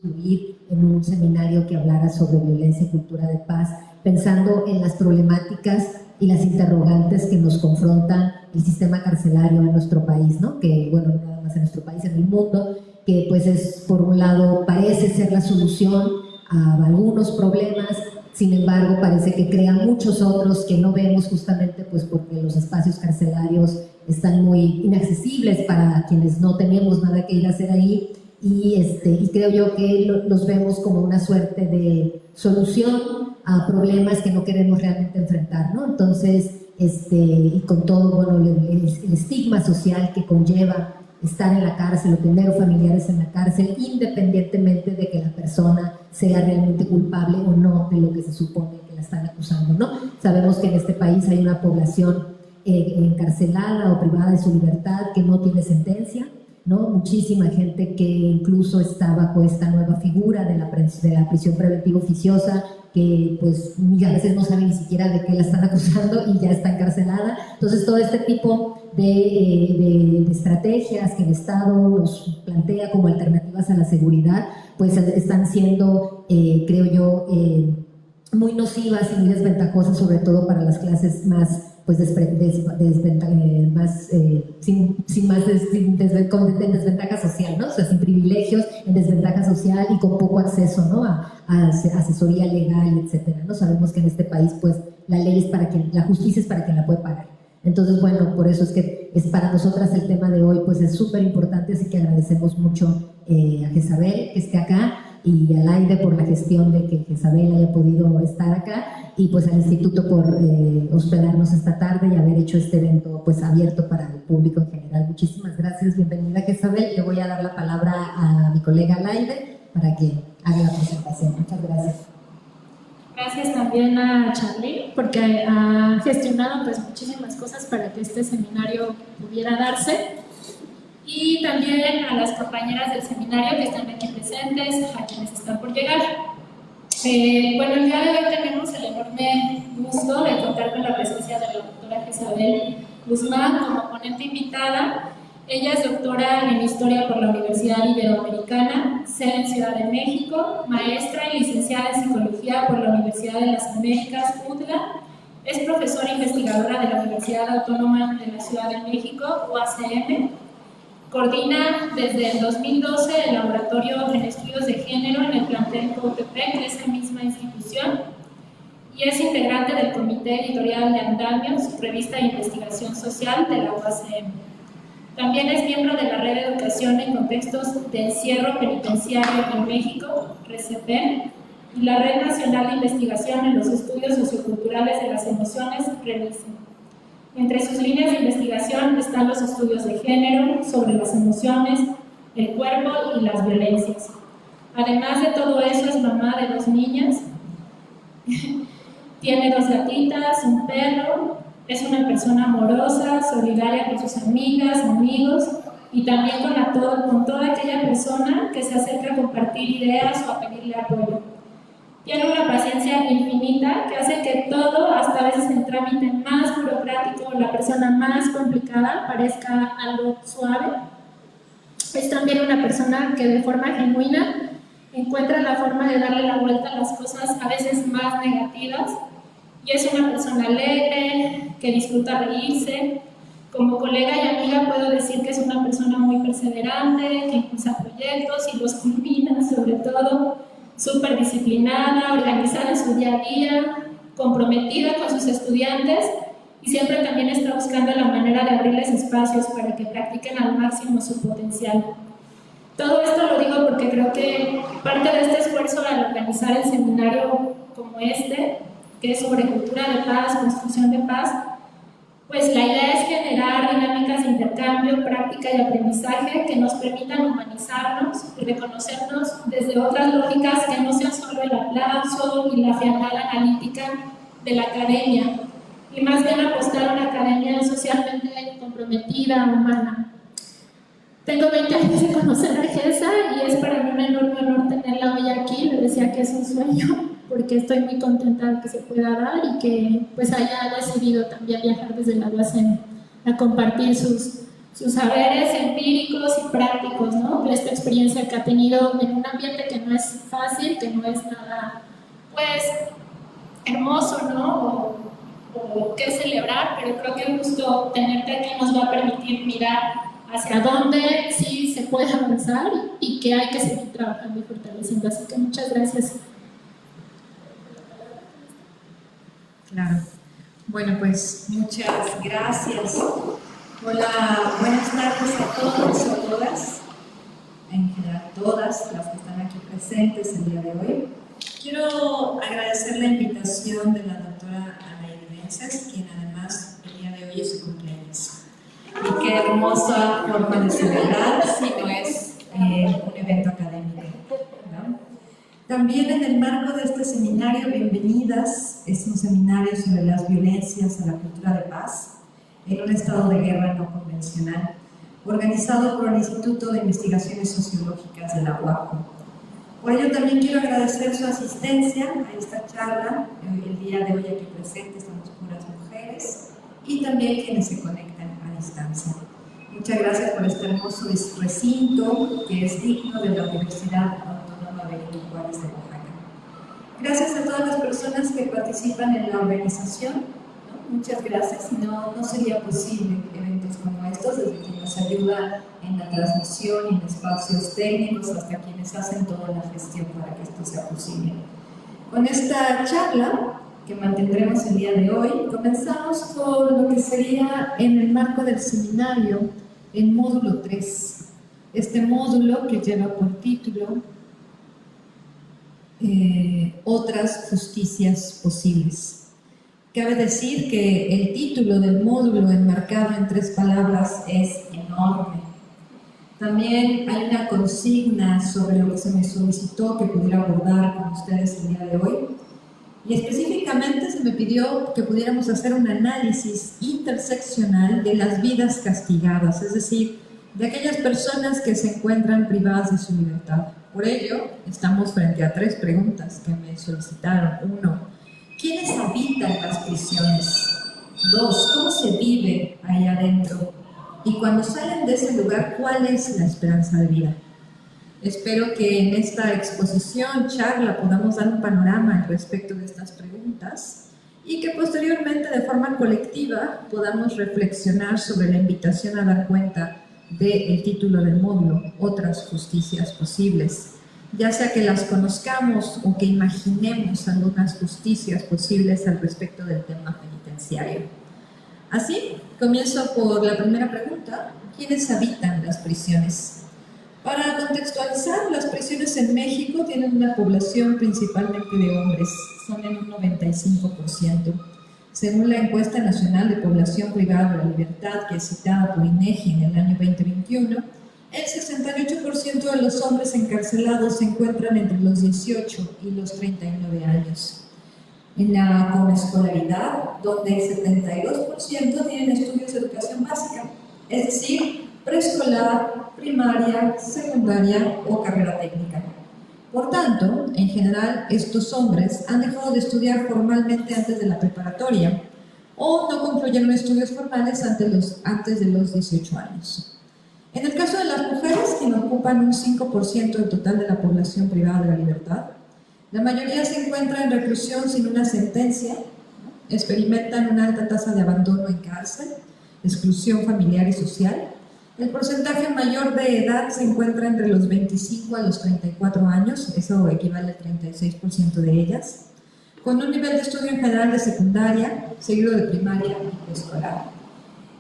incluir en un seminario que hablara sobre violencia y cultura de paz, pensando en las problemáticas y las interrogantes que nos confrontan el sistema carcelario en nuestro país, ¿no? Que, bueno, no nada más en nuestro país, en el mundo, que pues es, por un lado, parece ser la solución a algunos problemas, sin embargo, parece que crea muchos otros que no vemos justamente pues porque los espacios carcelarios están muy inaccesibles para quienes no tenemos nada que ir a hacer ahí, y creo yo que los vemos como una suerte de solución a problemas que no queremos realmente enfrentar, ¿no? Entonces, y con todo, bueno, el estigma social que conlleva estar en la cárcel o tener familiares en la cárcel, independientemente de que la persona sea realmente culpable o no de lo que se supone que la están acusando, ¿no? Sabemos que en este país hay una población encarcelada o privada de su libertad que no tiene sentencia, ¿no? Muchísima gente que incluso está bajo esta nueva figura de la prisión preventiva oficiosa, que pues a veces no sabe ni siquiera de qué la están acusando y ya está encarcelada. Entonces todo este tipo de estrategias que el Estado nos plantea como alternativas a la seguridad, pues están siendo, creo yo, muy nocivas y muy desventajosas, sobre todo para las clases más pues en desventaja social, ¿no? O sea, sin privilegios, en desventaja social y con poco acceso, ¿no? a asesoría legal, etcétera, ¿no? Sabemos que en este país, pues, la ley es para quien, la justicia es para quien la puede pagar. Entonces, bueno, por eso es que para nosotras el tema de hoy, pues, es súper importante, así que agradecemos mucho a Jezabel que esté acá y a Laide por la gestión de que Jezabel haya podido estar acá, y pues al Instituto por hospedarnos esta tarde y haber hecho este evento pues abierto para el público en general. Muchísimas gracias, bienvenida Jezabel. Le voy a dar la palabra a mi colega Laide para que haga la presentación. Muchas gracias. Gracias también a Charly porque ha gestionado pues muchísimas cosas para que este seminario pudiera darse, y también a las compañeras del seminario que están aquí presentes, a quienes están por llegar. Bueno, el día de hoy tenemos el enorme gusto de contar con la presencia de la doctora Jezabel Guzmán como ponente invitada. Ella es doctora en Historia por la Universidad Iberoamericana, sede en Ciudad de México, maestra y licenciada en Psicología por la Universidad de las Américas, UTLA. Es profesora investigadora de la Universidad Autónoma de la Ciudad de México, UACM. Coordina desde el 2012 el Laboratorio en Estudios de Género en el plantel Coatepec de esa misma institución, y es integrante del Comité Editorial de Andamios, revista de investigación social de la UACM. También es miembro de la Red de Educación en Contextos de Encierro Penitenciario en México, RECEP, y la Red Nacional de Investigación en los Estudios Socioculturales de las Emociones, RENICE. Entre sus líneas de investigación están los estudios de género, sobre las emociones, el cuerpo y las violencias. Además de todo eso, es mamá de 2 niñas, tiene 2 gatitas, un perro, es una persona amorosa, solidaria con sus amigas, amigos, y también con toda aquella persona que se acerca a compartir ideas o a pedirle apoyo. Tiene una paciencia infinita que hace que todo, hasta a veces el trámite más burocrático o la persona más complicada, parezca algo suave. Es también una persona que de forma genuina encuentra la forma de darle la vuelta a las cosas a veces más negativas, y es una persona alegre, que disfruta reírse. Como colega y amiga puedo decir que es una persona muy perseverante, que impulsa proyectos y los culmina, sobre todo, súper disciplinada, organizada en su día a día, comprometida con sus estudiantes, y siempre también está buscando la manera de abrirles espacios para que practiquen al máximo su potencial. Todo esto lo digo porque creo que parte de este esfuerzo al organizar el seminario como este, que es sobre cultura de paz, construcción de paz, pues la idea es generar dinámicas de intercambio, práctica y aprendizaje que nos permitan humanizarnos y reconocernos desde otras lógicas que no sean solo el aplauso y la frialdad analítica de la academia, y más bien apostar a una academia socialmente comprometida, humana. Tengo 20 años de conocer a Gesa y es para mí un enorme honor tenerla hoy aquí. Le decía que es un sueño, porque estoy muy contenta de que se pueda dar y que pues haya decidido también viajar desde la UACM a compartir sus sus saberes empíricos y prácticos, ¿no? De esta experiencia que ha tenido en un ambiente que no es fácil, que no es nada, pues, hermoso, ¿no? O qué celebrar, pero creo que justo tenerte aquí nos va a permitir mirar hacia dónde sí se puede avanzar y que hay que seguir trabajando y fortaleciendo. Así que muchas gracias. Claro. Bueno, pues muchas gracias. Hola, buenas tardes a todos y a todas, en general todas las que están aquí presentes el día de hoy. Quiero agradecer la invitación de la doctora Anaí Vences, quien además el día de hoy es su cumpleaños. Y qué hermosa forma de celebrar si no es un evento académico, ¿no? También en el marco de este seminario, Bienvenidas, es un seminario sobre las violencias a la cultura de paz en un estado de guerra no convencional, organizado por el Instituto de Investigaciones Sociológicas de la UACO. Por ello también quiero agradecer su asistencia a esta charla. El día de hoy aquí presentes somos puras mujeres y también quienes se conectan a distancia. Muchas gracias por este hermoso recinto que es digno de la Universidad Autónoma Benito Juárez de Oaxaca. Gracias a todas las personas que participan en la organización, ¿no? Muchas gracias, no sería posible eventos como estos, desde quien nos ayuda en la transmisión y en espacios técnicos hasta quienes hacen toda la gestión para que esto sea posible. Con esta charla que mantendremos el día de hoy, comenzamos con lo que sería en el marco del seminario, el módulo 3. Este módulo que lleva por título Otras justicias posibles. Cabe decir que el título del módulo enmarcado en 3 palabras es enorme. También hay una consigna sobre lo que se me solicitó que pudiera abordar con ustedes el día de hoy. Y específicamente se me pidió que pudiéramos hacer un análisis interseccional de las vidas castigadas, es decir, de aquellas personas que se encuentran privadas de su libertad. Por ello, estamos frente a 3 preguntas que me solicitaron. 1. ¿Quiénes habitan las prisiones? 2. ¿Cómo se vive ahí adentro? Y cuando salen de ese lugar, ¿cuál es la esperanza de vida? Espero que en esta exposición, charla, podamos dar un panorama al respecto de estas preguntas y que posteriormente, de forma colectiva, podamos reflexionar sobre la invitación a dar cuenta del título del módulo, Otras justicias posibles, ya sea que las conozcamos o que imaginemos algunas justicias posibles al respecto del tema penitenciario. Así, comienzo por la primera pregunta: ¿quiénes habitan las prisiones? Para contextualizar, las prisiones en México tienen una población principalmente de hombres, son en un 95%. Según la encuesta nacional de población privada de la libertad, que es citada por INEGI en el año 2021, el 68% de los hombres encarcelados se encuentran entre los 18 y los 39 años. En la coescolaridad, donde el 72% tienen estudios de educación básica, es decir, preescolar, primaria, secundaria o carrera técnica. Por tanto, en general, estos hombres han dejado de estudiar formalmente antes de la preparatoria o no concluyeron estudios formales antes de los 18 años. En el caso de las mujeres, quienes ocupan un 5% del total de la población privada de la libertad, la mayoría se encuentra en reclusión sin una sentencia, experimentan una alta tasa de abandono en cárcel, exclusión familiar y social. El porcentaje mayor de edad se encuentra entre los 25 a los 34 años, eso equivale al 36% de ellas, con un nivel de estudio en general de secundaria, seguido de primaria y preescolar.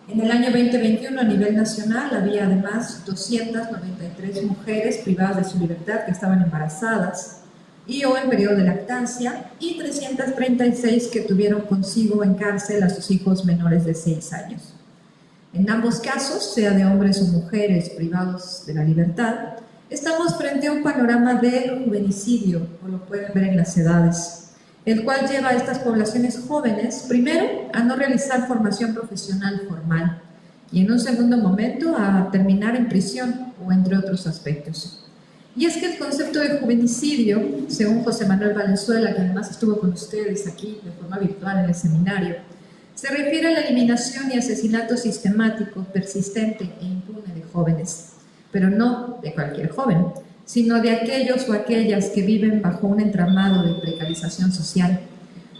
En el año 2021, a nivel nacional, había además 293 mujeres privadas de su libertad que estaban embarazadas y o en periodo de lactancia, y 336 que tuvieron consigo en cárcel a sus hijos menores de 6 años. En ambos casos, sea de hombres o mujeres privados de la libertad, estamos frente a un panorama de juvenicidio, como lo pueden ver en las edades, el cual lleva a estas poblaciones jóvenes, primero, a no realizar formación profesional formal y en un segundo momento a terminar en prisión o entre otros aspectos. Y es que el concepto de juvenicidio, según José Manuel Valenzuela, que además estuvo con ustedes aquí de forma virtual en el seminario, Se refiere a la eliminación y asesinato sistemático, persistente e impune de jóvenes, pero no de cualquier joven, sino de aquellos o aquellas que viven bajo un entramado de precarización social,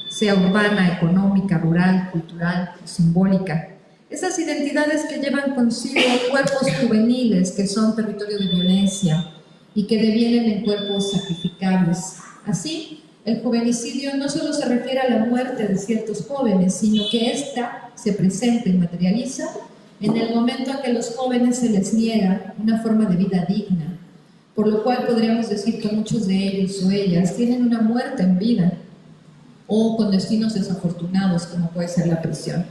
sea urbana, económica, rural, cultural o simbólica. Esas identidades que llevan consigo cuerpos juveniles que son territorio de violencia y que devienen en cuerpos sacrificables. Así, el juvenicidio no solo se refiere a la muerte de ciertos jóvenes, sino que ésta se presenta y materializa en el momento en que a los jóvenes se les niega una forma de vida digna, por lo cual podríamos decir que muchos de ellos o ellas tienen una muerte en vida o con destinos desafortunados, como puede ser la prisión.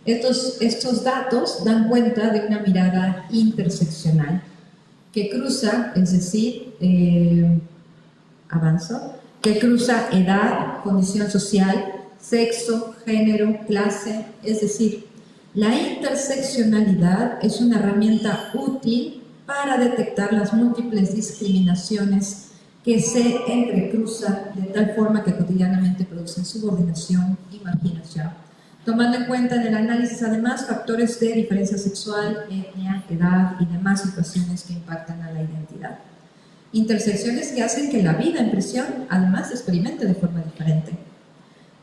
Estos datos dan cuenta de una mirada interseccional que cruza, es decir, que cruza edad, condición social, sexo, género, clase, es decir, la interseccionalidad es una herramienta útil para detectar las múltiples discriminaciones que se entrecruzan de tal forma que cotidianamente producen subordinación y marginación, tomando en cuenta en el análisis además factores de diferencia sexual, etnia, edad y demás situaciones que impactan a la identidad. Intersecciones que hacen que la vida en prisión además se experimente de forma diferente.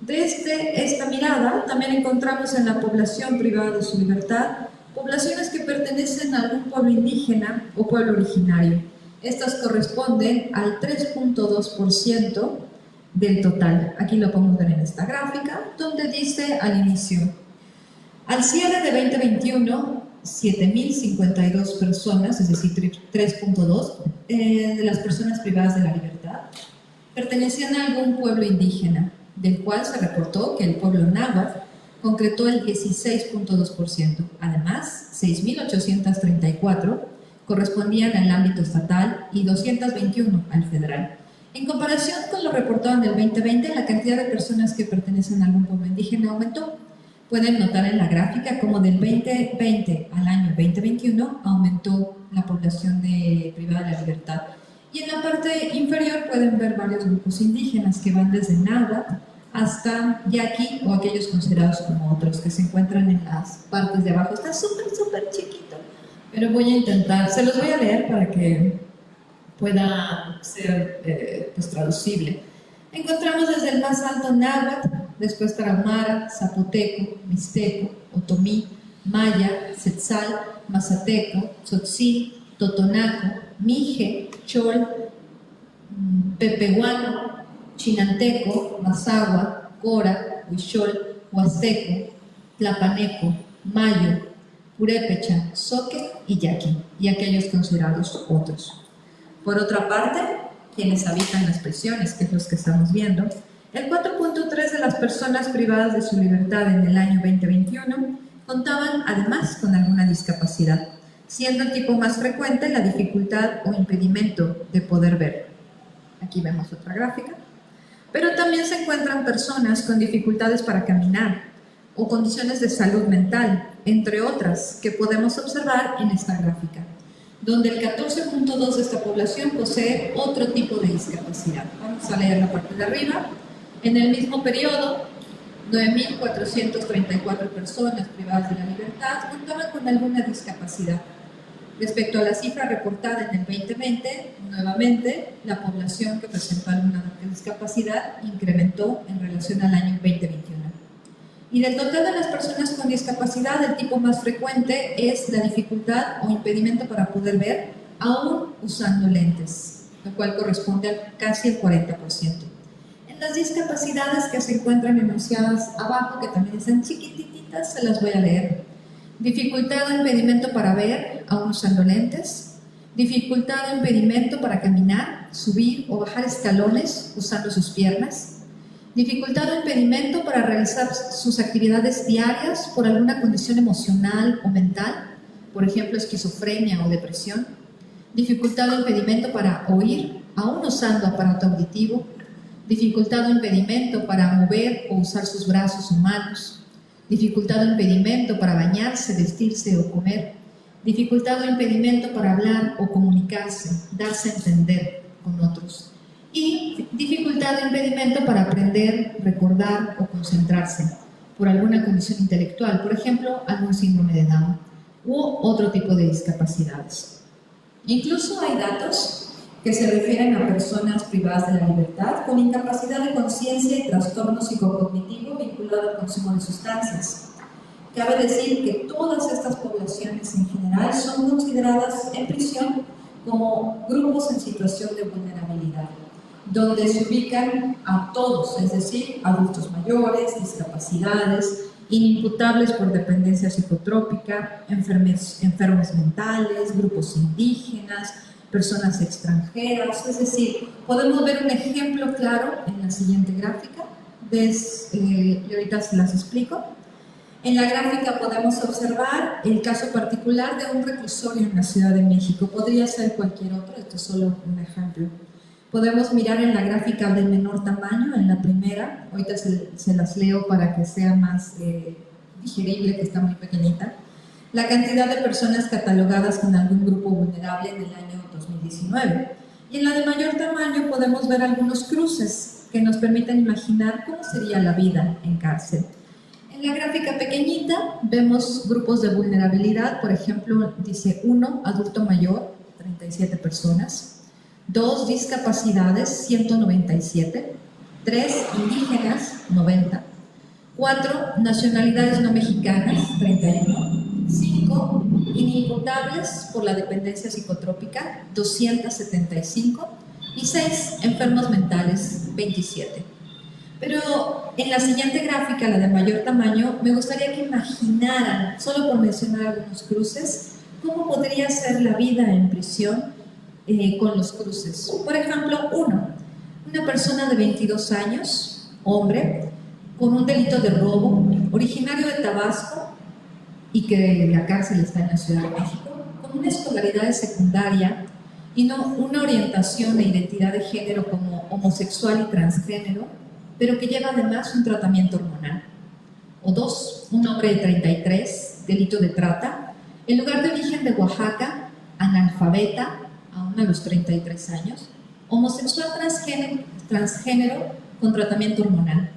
Desde esta mirada también encontramos en la población privada de su libertad poblaciones que pertenecen a algún pueblo indígena o pueblo originario. Estas corresponden al 3.2% del total. Aquí lo podemos ver en esta gráfica, donde dice al inicio: al cierre de 2021, 7.052 personas, es decir, 3.2 de las personas privadas de la libertad, pertenecían a algún pueblo indígena, del cual se reportó que el pueblo náhuatl concretó el 16.2%. Además, 6.834 correspondían al ámbito estatal y 221 al federal. En comparación con lo reportado en el 2020, la cantidad de personas que pertenecen a algún pueblo indígena aumentó. Pueden notar en la gráfica cómo del 2020 al año 2021 aumentó la población privada de la libertad. Y en la parte inferior pueden ver varios grupos indígenas que van desde náhuatl hasta yaqui o aquellos considerados como otros que se encuentran en las partes de abajo. Está súper chiquito, pero voy a intentar, se los voy a leer para que pueda ser pues, traducible. Encontramos desde el más alto náhuatl, después tarahumara, zapoteco, mixteco, otomí, maya, tzetzal, mazateco, tzotzil, totonaco, mije, chol, pepehuano, chinanteco, mazahua, cora, huichol, huasteco, tlapaneco, mayo, purépecha, zoque y yaqui, y aquellos considerados otros. Por otra parte, quienes habitan las prisiones, que es los que estamos viendo, el 4.3 de las personas privadas de su libertad en el año 2021 contaban además con alguna discapacidad, siendo el tipo más frecuente la dificultad o impedimento de poder ver. Aquí vemos otra gráfica. Pero también se encuentran personas con dificultades para caminar o condiciones de salud mental, entre otras, que podemos observar en esta gráfica, donde el 14.2 de esta población posee otro tipo de discapacidad. Vamos a leer la parte de arriba. En el mismo periodo, 9.434 personas privadas de la libertad contaban con alguna discapacidad. Respecto a la cifra reportada en el 2020, nuevamente, la población que presentó alguna discapacidad incrementó en relación al año 2021. Y del total de las personas con discapacidad, el tipo más frecuente es la dificultad o impedimento para poder ver, aún usando lentes, lo cual corresponde a casi el 40%. En las discapacidades que se encuentran enunciadas abajo, que también están chiquititas, se las voy a leer. Dificultad o impedimento para ver, aún usando lentes. Dificultad o impedimento para caminar, subir o bajar escalones usando sus piernas. Dificultad o impedimento para realizar sus actividades diarias por alguna condición emocional o mental, por ejemplo, esquizofrenia o depresión. Dificultad o impedimento para oír, aún usando aparato auditivo. Dificultad o impedimento para mover o usar sus brazos o manos. Dificultad o impedimento para bañarse, vestirse o comer. Dificultad o impedimento para hablar o comunicarse, darse a entender con otros. Y dificultad o impedimento para aprender, recordar o concentrarse. por alguna condición intelectual, por ejemplo, algún síndrome de Down u otro tipo de discapacidades. Incluso hay datos que se refieren a personas privadas de la libertad con incapacidad de conciencia y trastorno psicocognitivo vinculado al consumo de sustancias. Cabe decir que todas estas poblaciones en general son consideradas en prisión como grupos en situación de vulnerabilidad, donde se ubican a todos, es decir, adultos mayores, discapacidades, inimputables por dependencia psicotrópica, enfermos mentales, grupos indígenas, personas extranjeras. Es decir, podemos ver un ejemplo claro en la siguiente gráfica, y ahorita se las explico. En la gráfica podemos observar el caso particular de un reclusorio en la Ciudad de México. Podría ser cualquier otro, esto es solo un ejemplo. Podemos mirar en la gráfica de menor tamaño, en la primera, ahorita se las leo para que sea más digerible, que está muy pequeñita, la cantidad de personas catalogadas con algún grupo vulnerable en el año 2019. Y en la de mayor tamaño podemos ver algunos cruces que nos permiten imaginar cómo sería la vida en cárcel. En la gráfica pequeñita vemos grupos de vulnerabilidad, por ejemplo, dice 1, adulto mayor, 37 personas, 2, discapacidades, 197, 3, indígenas, 90, 4, nacionalidades no mexicanas, 31, 5, inimputables por la dependencia psicotrópica, 275, y 6, enfermos mentales, 27. Pero en la siguiente gráfica, la de mayor tamaño, me gustaría que imaginaran, solo por mencionar algunos cruces, cómo podría ser la vida en prisión con los cruces. Por ejemplo, una persona de 22 años, hombre, con un delito de robo, originario de Tabasco y que la cárcel está en la Ciudad de México, con una escolaridad de secundaria y no una orientación e identidad de género como homosexual y transgénero, pero que lleva además un tratamiento hormonal. O 2, un hombre de 33, delito de trata, en lugar de origen de Oaxaca, analfabeta, aún a los 33 años, homosexual transgénero con tratamiento hormonal.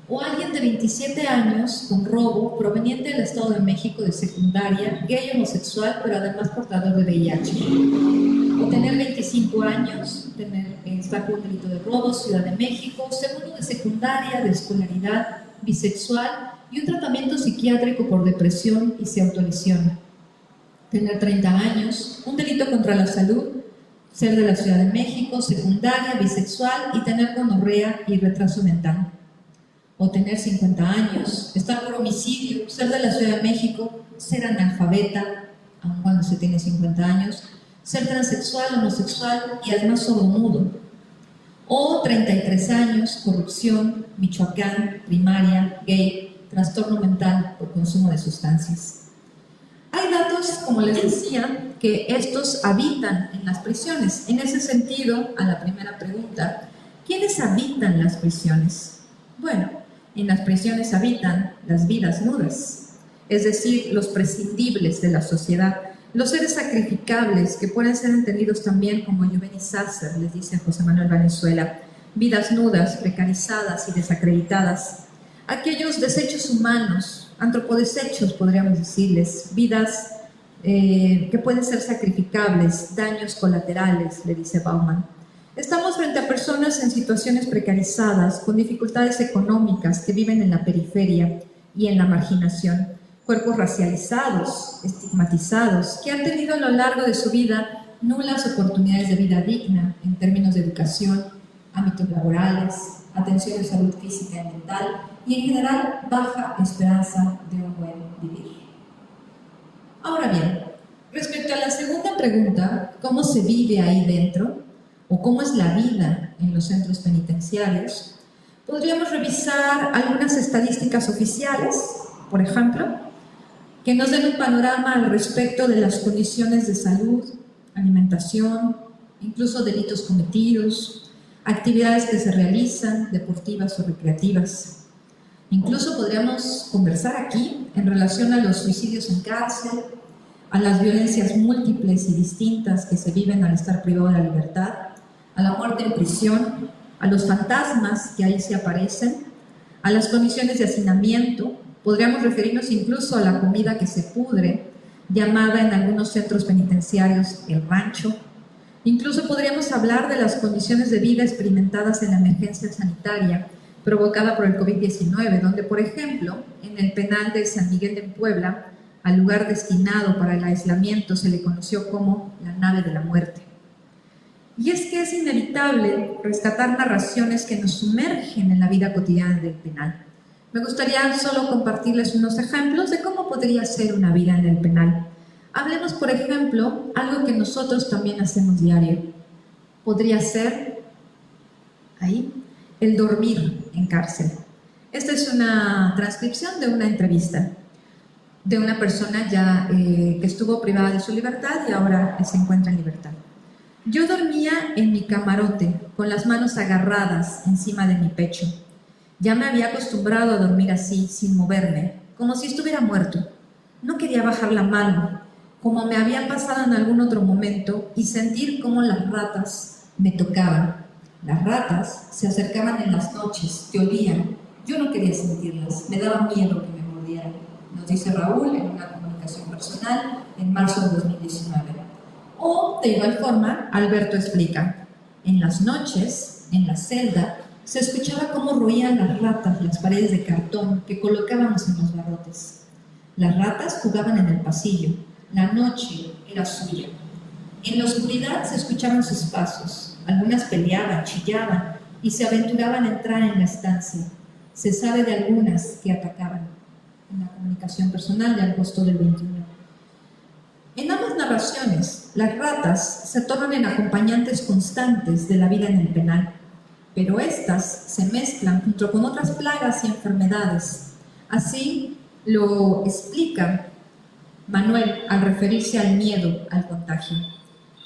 O alguien de 27 años con robo proveniente del Estado de México de secundaria, gay homosexual, pero además portador de VIH. O tener 25 años, estar con un delito de robo, Ciudad de México, segundo de secundaria, de escolaridad, bisexual y un tratamiento psiquiátrico por depresión y se autolesiona. Tener 30 años, un delito contra la salud, ser de la Ciudad de México, secundaria, bisexual y tener gonorrea y retraso mental. O tener 50 años, estar por homicidio, ser de la Ciudad de México, ser analfabeta, aun cuando se tiene 50 años, ser transexual, homosexual y además sordomudo. O 33 años, corrupción, Michoacán, primaria, gay, trastorno mental por consumo de sustancias. Hay datos, como les decía, que estos habitan en las prisiones. En ese sentido, a la primera pregunta, ¿quiénes habitan las prisiones? Bueno, en las prisiones habitan las vidas nudas, es decir, los prescindibles de la sociedad, los seres sacrificables que pueden ser entendidos también como Giovanni Sasser, les dice José Manuel Valenzuela, vidas nudas, precarizadas y desacreditadas, aquellos desechos humanos, antropodesechos podríamos decirles, vidas que pueden ser sacrificables, daños colaterales, le dice Bauman. Estamos frente a personas en situaciones precarizadas, con dificultades económicas, que viven en la periferia y en la marginación, cuerpos racializados, estigmatizados, que han tenido a lo largo de su vida nulas oportunidades de vida digna en términos de educación, ámbitos laborales, atención de salud física y mental, y en general baja esperanza de un buen vivir. Ahora bien, respecto a la segunda pregunta, ¿cómo se vive ahí dentro? ¿O cómo es la vida en los centros penitenciarios? Podríamos revisar algunas estadísticas oficiales, por ejemplo, que nos den un panorama al respecto de las condiciones de salud, alimentación, incluso delitos cometidos, actividades que se realizan, deportivas o recreativas. Incluso podríamos conversar aquí en relación a los suicidios en cárcel, a las violencias múltiples y distintas que se viven al estar privado de la libertad, a la muerte en prisión, a los fantasmas que ahí se aparecen, a las condiciones de hacinamiento, podríamos referirnos incluso a la comida que se pudre, llamada en algunos centros penitenciarios el rancho. Incluso podríamos hablar de las condiciones de vida experimentadas en la emergencia sanitaria provocada por el COVID-19, donde, por ejemplo, en el penal de San Miguel de Puebla, al lugar destinado para el aislamiento se le conoció como la nave de la muerte. Y es que es inevitable rescatar narraciones que nos sumergen en la vida cotidiana del penal. Me gustaría solo compartirles unos ejemplos de cómo podría ser una vida en el penal. Hablemos, por ejemplo, algo que nosotros también hacemos diario. Podría ser, ahí, el dormir en cárcel. Esta es una transcripción de una entrevista de una persona ya que estuvo privada de su libertad y ahora se encuentra en libertad. Yo dormía en mi camarote, con las manos agarradas encima de mi pecho. Ya me había acostumbrado a dormir así, sin moverme, como si estuviera muerto. No quería bajar la mano, como me había pasado en algún otro momento, y sentir cómo las ratas me tocaban. Las ratas se acercaban en las noches, te olían. Yo no quería sentirlas, me daba miedo que me mordieran. Nos dice Raúl en una comunicación personal en marzo de 2019. O, de igual forma, Alberto explica, en las noches, en la celda, se escuchaba cómo roían las ratas las paredes de cartón que colocábamos en los barrotes. Las ratas jugaban en el pasillo, la noche era suya. En la oscuridad se escuchaban sus pasos, algunas peleaban, chillaban y se aventuraban a entrar en la estancia. Se sabe de algunas que atacaban. En la comunicación personal de agosto del 21. En ambas narraciones, las ratas se tornan en acompañantes constantes de la vida en el penal, pero estas se mezclan junto con otras plagas y enfermedades. Así lo explica Manuel al referirse al miedo al contagio.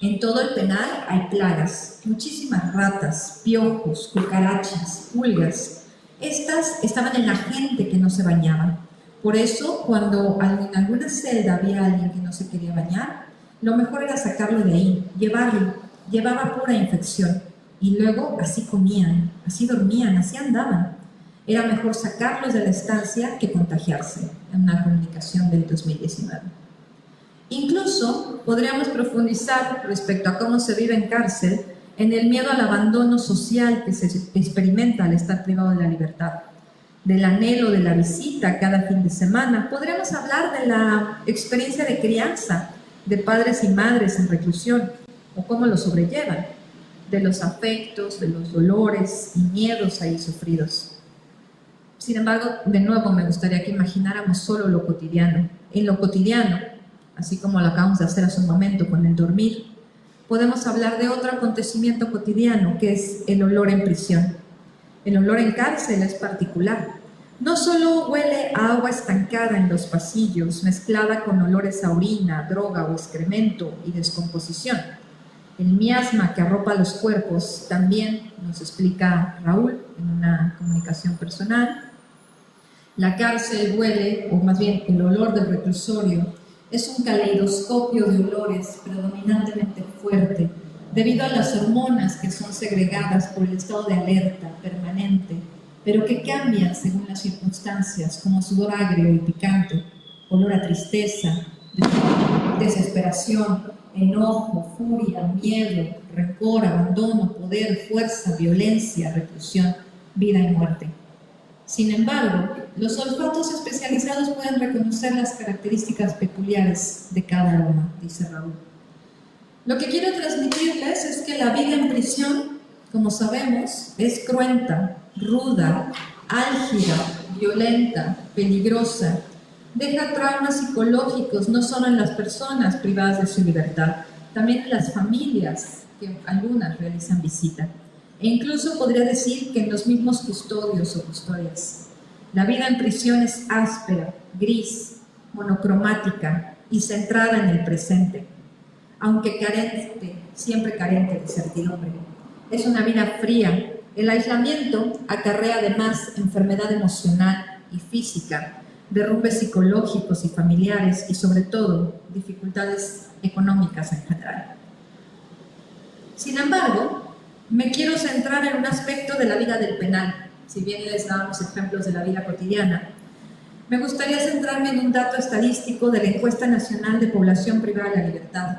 En todo el penal hay plagas, muchísimas ratas, piojos, cucarachas, pulgas. Estas estaban en la gente que no se bañaba. Por eso, cuando en alguna celda había alguien que no se quería bañar, lo mejor era sacarlo de ahí, llevarlo. Llevaba pura infección. Y luego así comían, así dormían, así andaban. Era mejor sacarlos de la estancia que contagiarse, en una comunicación del 2019. Incluso podríamos profundizar respecto a cómo se vive en cárcel en el miedo al abandono social que se experimenta al estar privado de la libertad, del anhelo de la visita cada fin de semana. Podríamos hablar de la experiencia de crianza de padres y madres en reclusión, o cómo lo sobrellevan, de los afectos, de los dolores y miedos ahí sufridos. Sin embargo, de nuevo me gustaría que imagináramos solo lo cotidiano. En lo cotidiano, así como lo acabamos de hacer hace un momento con el dormir, podemos hablar de otro acontecimiento cotidiano, que es el olor en prisión. El olor en cárcel es particular. No solo huele a agua estancada en los pasillos, mezclada con olores a orina, droga o excremento y descomposición. El miasma que arropa los cuerpos también nos explica Raúl en una comunicación personal. La cárcel huele, o más bien el olor del reclusorio, es un caleidoscopio de olores predominantemente fuerte, debido a las hormonas que son segregadas por el estado de alerta permanente, pero que cambian según las circunstancias, como sudor agrio y picante, olor a tristeza, desesperación, enojo, furia, miedo, rencor, abandono, poder, fuerza, violencia, reclusión, vida y muerte. Sin embargo, los olfatos especializados pueden reconocer las características peculiares de cada aroma, dice Raúl. Lo que quiero transmitirles es que la vida en prisión, como sabemos, es cruenta, ruda, álgida, violenta, peligrosa. Deja traumas psicológicos no solo en las personas privadas de su libertad, también en las familias, que algunas realizan visita. E incluso podría decir que en los mismos custodios o custodias. La vida en prisión es áspera, gris, monocromática y centrada en el presente, aunque carente, siempre carente de certidumbre. Es una vida fría. El aislamiento acarrea además enfermedad emocional y física, derrumbes psicológicos y familiares y sobre todo dificultades económicas en general. Sin embargo, me quiero centrar en un aspecto de la vida del penal, si bien les dábamos ejemplos de la vida cotidiana, me gustaría centrarme en un dato estadístico de la Encuesta Nacional de Población Privada de la Libertad,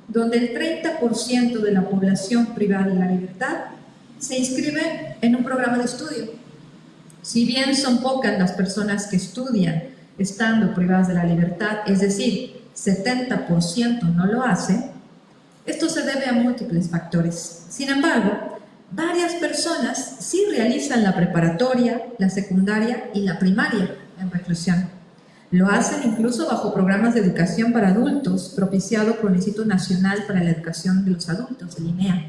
donde el 30% de la población privada de la libertad se inscribe en un programa de estudio. Si bien son pocas las personas que estudian estando privadas de la libertad, es decir, 70% no lo hace, esto se debe a múltiples factores. Sin embargo, varias personas sí realizan la preparatoria, la secundaria y la primaria en reclusión. Lo hacen incluso bajo programas de educación para adultos propiciado por el Instituto Nacional para la Educación de los Adultos, el INEA,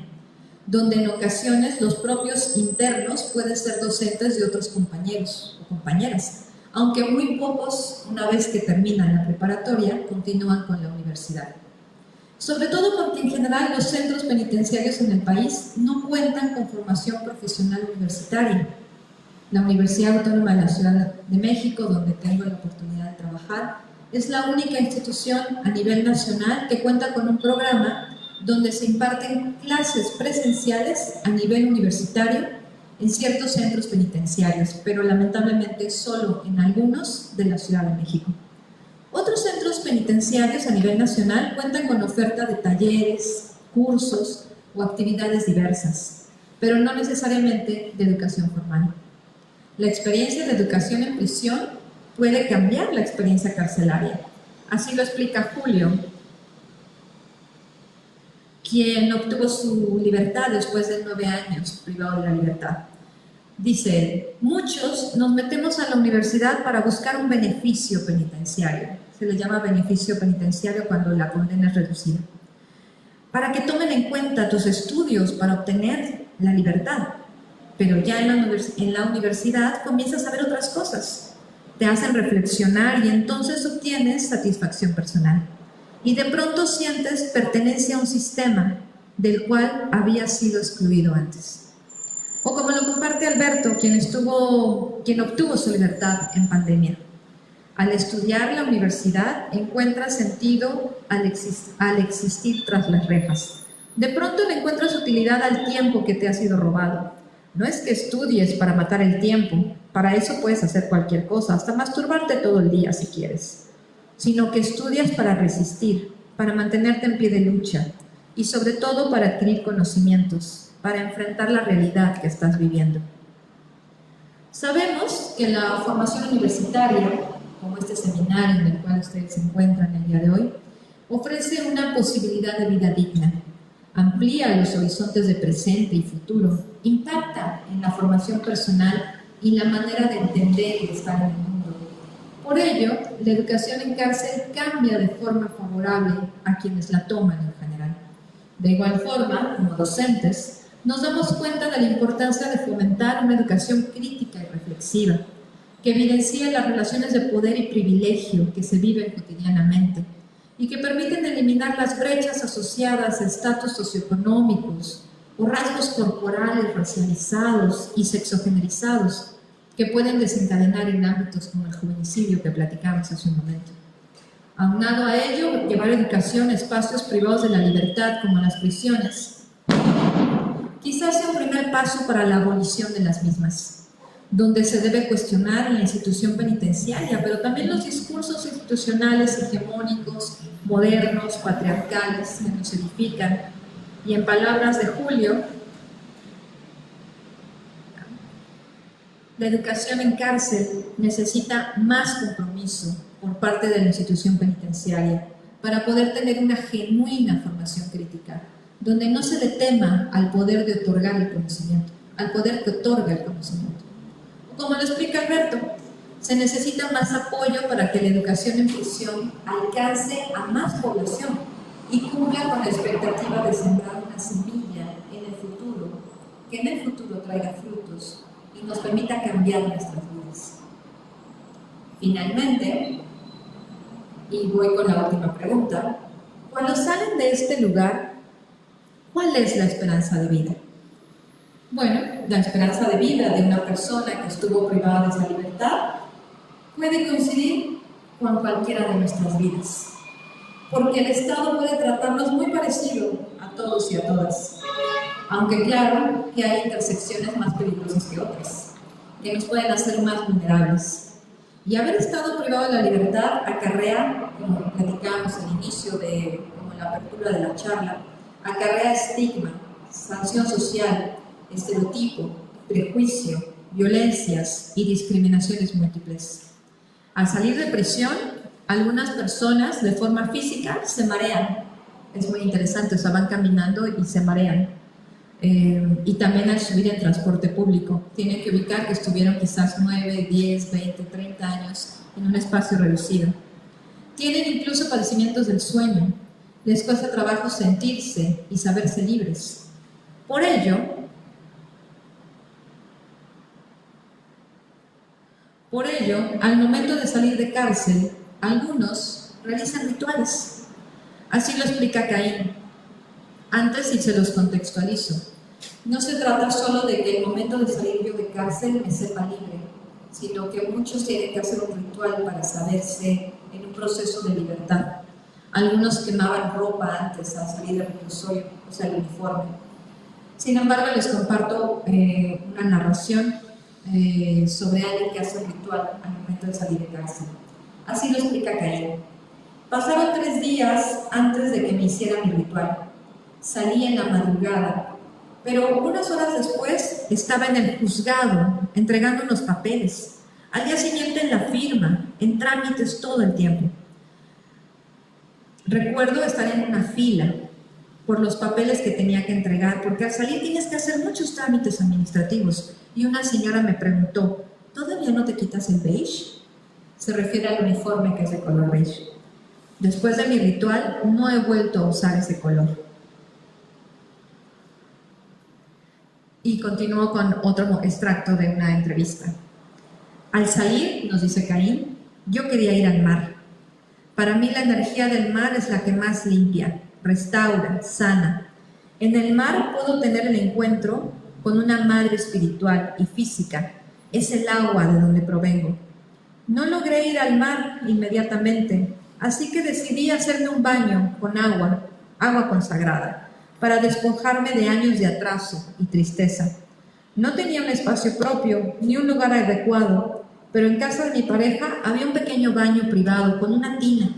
donde en ocasiones los propios internos pueden ser docentes de otros compañeros o compañeras, aunque muy pocos, una vez que terminan la preparatoria, continúan con la universidad. Sobre todo porque en general los centros penitenciarios en el país no cuentan con formación profesional universitaria. La Universidad Autónoma de la Ciudad de México, donde tengo la oportunidad de trabajar, es la única institución a nivel nacional que cuenta con un programa donde se imparten clases presenciales a nivel universitario en ciertos centros penitenciarios, pero lamentablemente solo en algunos de la Ciudad de México. Otros centros penitenciarios a nivel nacional cuentan con oferta de talleres, cursos o actividades diversas, pero no necesariamente de educación formal. La experiencia de educación en prisión puede cambiar la experiencia carcelaria. Así lo explica Julio, quien obtuvo su libertad después de 9 años privado de la libertad. Dice, muchos nos metemos a la universidad para buscar un beneficio penitenciario. Se le llama beneficio penitenciario cuando la condena es reducida. Para que tomen en cuenta tus estudios para obtener la libertad. Pero ya en la universidad comienzas a ver otras cosas. Te hacen reflexionar y entonces obtienes satisfacción personal. Y de pronto sientes pertenencia a un sistema del cual habías sido excluido antes. O como lo comparte Alberto, quien obtuvo su libertad en pandemia. Al estudiar la universidad encuentras sentido al existir tras las rejas. De pronto le encuentras utilidad al tiempo que te ha sido robado. No es que estudies para matar el tiempo, para eso puedes hacer cualquier cosa, hasta masturbarte todo el día si quieres, sino que estudias para resistir, para mantenerte en pie de lucha y sobre todo para adquirir conocimientos, para enfrentar la realidad que estás viviendo. Sabemos que la formación universitaria, como este seminario en el cual ustedes se encuentran el día de hoy, ofrece una posibilidad de vida digna, amplía los horizontes de presente y futuro, impacta en la formación personal y la manera de entender y estar en el mundo. Por ello, la educación en cárcel cambia de forma favorable a quienes la toman en general. De igual forma, como docentes, nos damos cuenta de la importancia de fomentar una educación crítica y reflexiva, que evidencie las relaciones de poder y privilegio que se viven cotidianamente y que permiten eliminar las brechas asociadas a estatus socioeconómicos o rasgos corporales racializados y sexogenerizados que pueden desencadenar en ámbitos como el juvenicidio que platicamos hace un momento. Aunado a ello, llevar educación a espacios privados de la libertad como las prisiones, quizás sea un primer paso para la abolición de las mismas, donde se debe cuestionar la institución penitenciaria, pero también los discursos institucionales hegemónicos, modernos, patriarcales, que nos edifican. Y en palabras de Julio, la educación en cárcel necesita más compromiso por parte de la institución penitenciaria para poder tener una genuina formación crítica, donde no se le tema al poder de otorgar el conocimiento, al poder que otorga el conocimiento. Como lo explica Alberto, se necesita más apoyo para que la educación en prisión alcance a más población y cumpla con la expectativa de sembrar una semilla en el futuro, que en el futuro traiga frutos y nos permita cambiar nuestras vidas. Finalmente, y voy con la última pregunta, cuando salen de este lugar, ¿cuál es la esperanza de vida? Bueno, la esperanza de vida de una persona que estuvo privada de esa libertad puede coincidir con cualquiera de nuestras vidas, porque el Estado puede tratarnos muy parecido a todos y a todas, aunque claro que hay intersecciones más peligrosas que otras. que nos pueden hacer más vulnerables. Y haber estado privado de la libertad acarrea, como platicábamos al inicio como la apertura de la charla, acarrea estigma, sanción social, estereotipo, prejuicio, violencias y discriminaciones múltiples. Al salir de prisión, algunas personas de forma física se marean. Es muy interesante, o sea, van caminando y se marean. Y también al subir en transporte público. Tienen que ubicar que estuvieron quizás 9, 10, 20, 30 años en un espacio reducido. Tienen incluso padecimientos del sueño. Les cuesta trabajo sentirse y saberse libres. Por ello, al momento de salir de cárcel, algunos realizan rituales. Así lo explica Caín. Antes, y se los contextualizo, no se trata solo de que el momento de salir yo de cárcel me sepa libre, sino que muchos tienen que hacer un ritual para saberse en un proceso de libertad. Algunos quemaban ropa antes al salir del reclusorio, o sea, el uniforme. Sin embargo, les comparto una narración sobre alguien que hace un ritual al momento de salir de cárcel. Así lo explica Caín. Pasaron 3 días antes de que me hiciera mi ritual. Salí en la madrugada, pero unas horas después estaba en el juzgado entregando unos papeles. Al día siguiente en la firma, en trámites todo el tiempo. Recuerdo estar en una fila por los papeles que tenía que entregar, porque al salir tienes que hacer muchos trámites administrativos. Y una señora me preguntó, ¿todavía no te quitas el beige? Se refiere al uniforme que es de color beige. Después de mi ritual no he vuelto a usar ese color. Y continúo con otro extracto de una entrevista. Al salir, nos dice Caín, yo quería ir al mar. Para mí la energía del mar es la que más limpia, restaura, sana. En el mar puedo tener el encuentro con una madre espiritual y física. Es el agua de donde provengo. No logré ir al mar inmediatamente, así que decidí hacerme un baño con agua consagrada, para despojarme de años de atraso y tristeza. No tenía un espacio propio ni un lugar adecuado, pero en casa de mi pareja había un pequeño baño privado con una tina.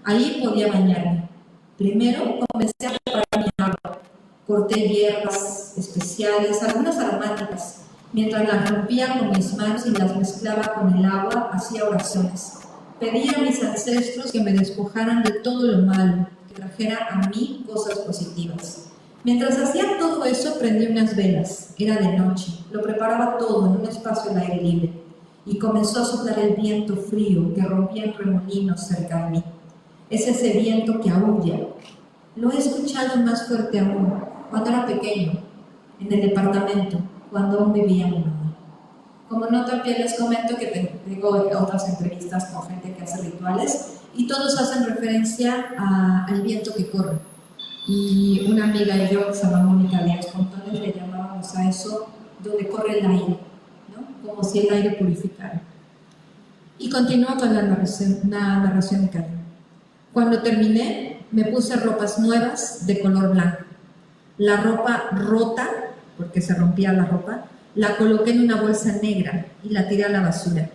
Ahí podía bañarme. Primero comencé a preparar mi agua. Corté hierbas especiales, algunas aromáticas. Mientras las rompía con mis manos y las mezclaba con el agua, hacía oraciones. Pedía a mis ancestros que me despojaran de todo lo malo, que trajera a mí cosas positivas. Mientras hacía todo eso, prendí unas velas. Era de noche. Lo preparaba todo en un espacio al aire libre. Y comenzó a soplar el viento frío que rompía en remolinos cerca de mí. Es ese viento que aúlla. Lo he escuchado más fuerte aún, cuando era pequeño, en el departamento, cuando aún vivía mi mamá. Como no, también les comento que tengo otras entrevistas con gente que hace rituales y todos hacen referencia al viento que corre. Y una amiga y yo, que se llama Mónica Díaz Pontones, le llamábamos a eso donde corre el aire, ¿no? Como si el aire purificara. Y continúo con la narración de Caín. Cuando terminé, me puse ropas nuevas de color blanco. La ropa rota, porque se rompía la ropa, la coloqué en una bolsa negra y la tiré a la basura.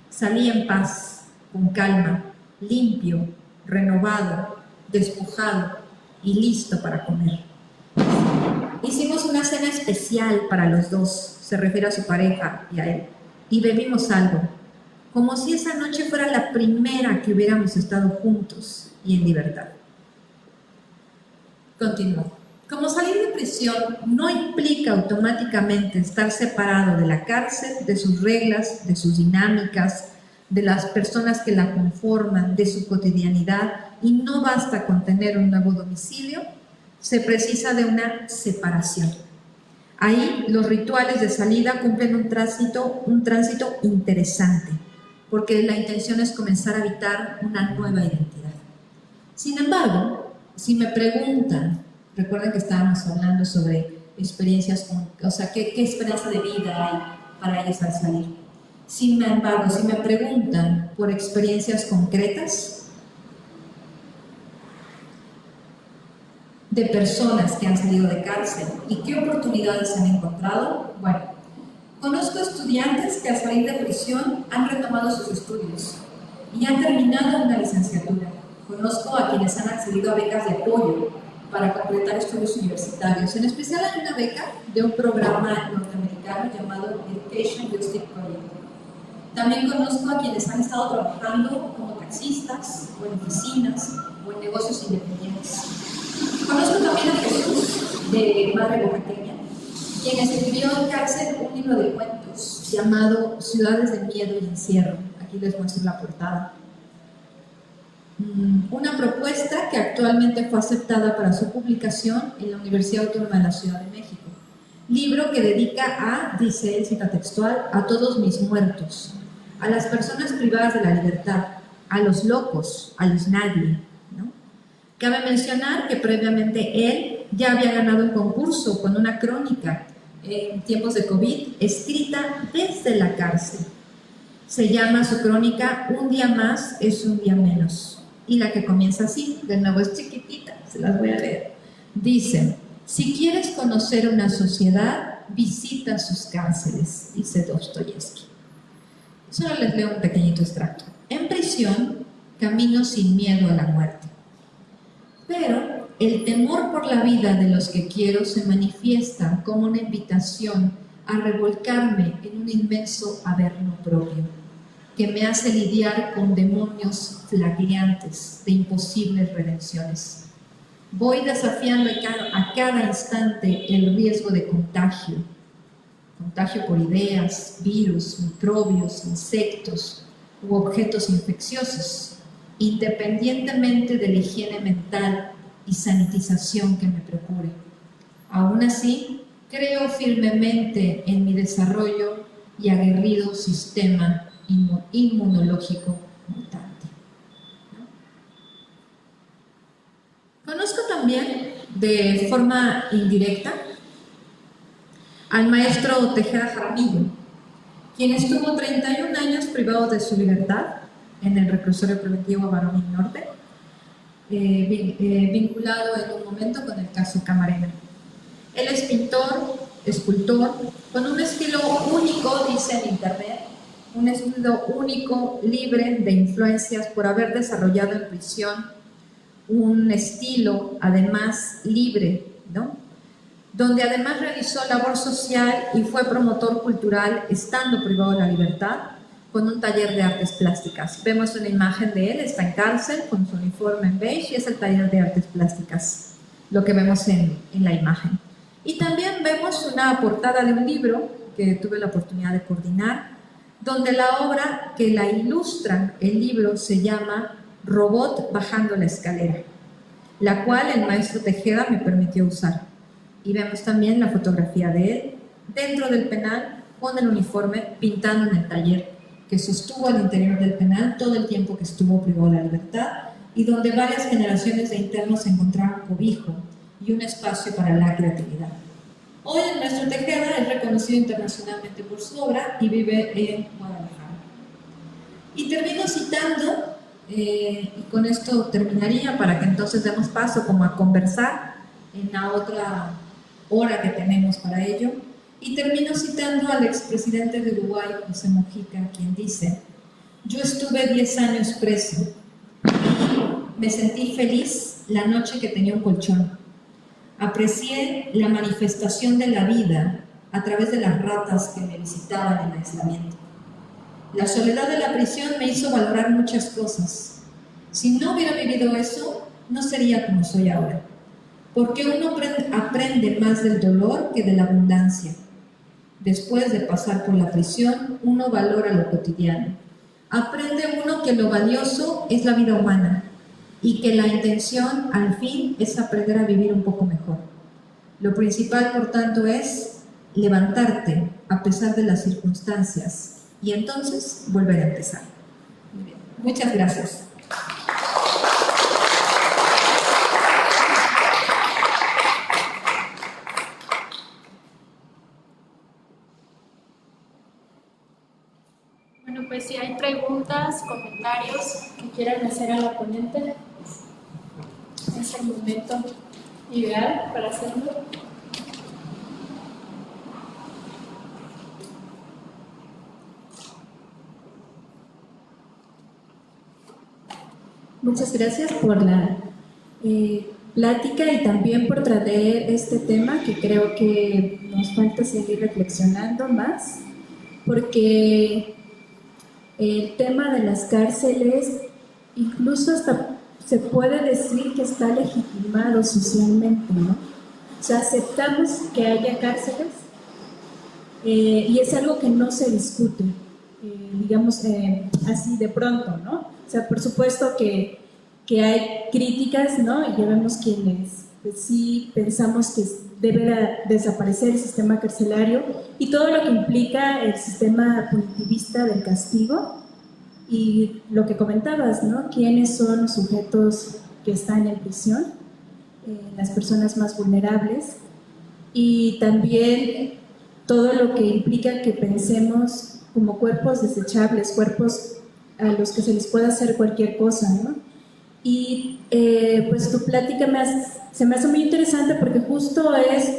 Salí en paz, con calma, limpio, renovado, despojado y listo para comer. Hicimos una cena especial para los dos, se refiere a su pareja y a él, y bebimos algo, como si esa noche fuera la primera que hubiéramos estado juntos y en libertad. Continúo. Como salir de prisión no implica automáticamente estar separado de la cárcel, de sus reglas, de sus dinámicas, de las personas que la conforman, de su cotidianidad, y no basta con tener un nuevo domicilio, se precisa de una separación. Ahí los rituales de salida cumplen un tránsito interesante, porque la intención es comenzar a habitar una nueva identidad. Sin embargo, si me preguntan, recuerden que estábamos hablando sobre experiencias, qué esperanza de vida hay para ellos al salir. Sin embargo, si me preguntan por experiencias concretas de personas que han salido de cárcel y qué oportunidades han encontrado, bueno, Conozco estudiantes que al salir de prisión han retomado sus estudios y han terminado una licenciatura. Conozco a quienes han accedido a becas de apoyo para completar estudios universitarios. En especial hay una beca de un programa norteamericano llamado Education Justice Project. También conozco a quienes han estado trabajando como taxistas, o en oficinas, o en negocios independientes. Conozco también a Jesús, de madre oaxaqueña, quien escribió en cárcel un libro de cuentos llamado Ciudades de Miedo y Encierro. Aquí les muestro la portada. Una propuesta que actualmente fue aceptada para su publicación en la Universidad Autónoma de la Ciudad de México. Libro que dedica a, dice él, cita textual, a todos mis muertos, a las personas privadas de la libertad, a los locos, a los nadie, ¿no? Cabe mencionar que previamente él ya había ganado un concurso con una crónica en tiempos de COVID, escrita desde la cárcel. Se llama su crónica Un día más es un día menos. Y la que comienza así, de nuevo es chiquitita, se las voy a leer. Dice: si quieres conocer una sociedad, visita sus cárceles, dice Dostoyevsky. Solo les leo un pequeñito extracto. En prisión, camino sin miedo a la muerte. Pero el temor por la vida de los que quiero se manifiesta como una invitación a revolcarme en un inmenso averno propio, que me hace lidiar con demonios flagelantes de imposibles redenciones. Voy desafiando a cada instante el riesgo de contagio por ideas, virus, microbios, insectos u objetos infecciosos, independientemente de la higiene mental y sanitización que me procure. Aún así, creo firmemente en mi desarrollo y aguerrido sistema inmunológico mutante. Conozco también de forma indirecta al maestro Tejeda Jaramillo, quien estuvo 31 años privado de su libertad en el reclusorio preventivo Baronín Norte, vinculado en un momento con el caso Camarena. Él es pintor, escultor, con un estilo único, dice en internet, un estilo único, libre de influencias por haber desarrollado en prisión un estilo, además, libre, ¿no? Donde además realizó labor social y fue promotor cultural estando privado de la libertad con un taller de artes plásticas. Vemos una imagen de él, está en cárcel con su uniforme en beige y es el taller de artes plásticas, lo que vemos en la imagen. Y también vemos una portada de un libro que tuve la oportunidad de coordinar, donde la obra que la ilustra, el libro, se llama Robot bajando la escalera, la cual el maestro Tejeda me permitió usar. Y vemos también la fotografía de él dentro del penal con el uniforme pintando en el taller que sostuvo al interior del penal todo el tiempo que estuvo privado de la libertad y donde varias generaciones de internos encontraron cobijo y un espacio para la creatividad. Hoy el maestro Tejeda es reconocido internacionalmente por su obra y vive en Guadalajara. Y termino citando, y con esto terminaría para que entonces demos paso como a conversar en la otra hora que tenemos para ello, y termino citando al expresidente de Uruguay, José Mujica, quien dice: yo estuve 10 años preso, me sentí feliz la noche que tenía un colchón. Aprecié la manifestación de la vida a través de las ratas que me visitaban en aislamiento. La soledad de la prisión me hizo valorar muchas cosas. Si no hubiera vivido eso, no sería como soy ahora. Porque uno aprende más del dolor que de la abundancia. Después de pasar por la prisión, uno valora lo cotidiano. Aprende uno que lo valioso es la vida humana y que la intención, al fin, es aprender a vivir un poco mejor. Lo principal, por tanto, es levantarte a pesar de las circunstancias y entonces volver a empezar. Muy bien. Muchas gracias. Bueno, pues si hay preguntas, comentarios que quieran hacer a la ponente, es el momento ideal para hacerlo. Muchas gracias por la plática y también por traer este tema que creo que nos falta seguir reflexionando más, porque el tema de las cárceles incluso hasta se puede decir que está legitimado socialmente, ¿no? O sea, aceptamos que haya cárceles y es algo que no se discute, digamos, así de pronto, ¿no? O sea, por supuesto que hay críticas, ¿no? Y ya vemos quienes pues, sí pensamos que debe desaparecer el sistema carcelario y todo lo que implica el sistema punitivista del castigo y lo que comentabas, ¿no? ¿Quiénes son los sujetos que están en prisión? Las personas más vulnerables y también todo lo que implica que pensemos como cuerpos desechables, cuerpos a los que se les puede hacer cualquier cosa, ¿no? Y pues tu plática se me hace muy interesante porque justo es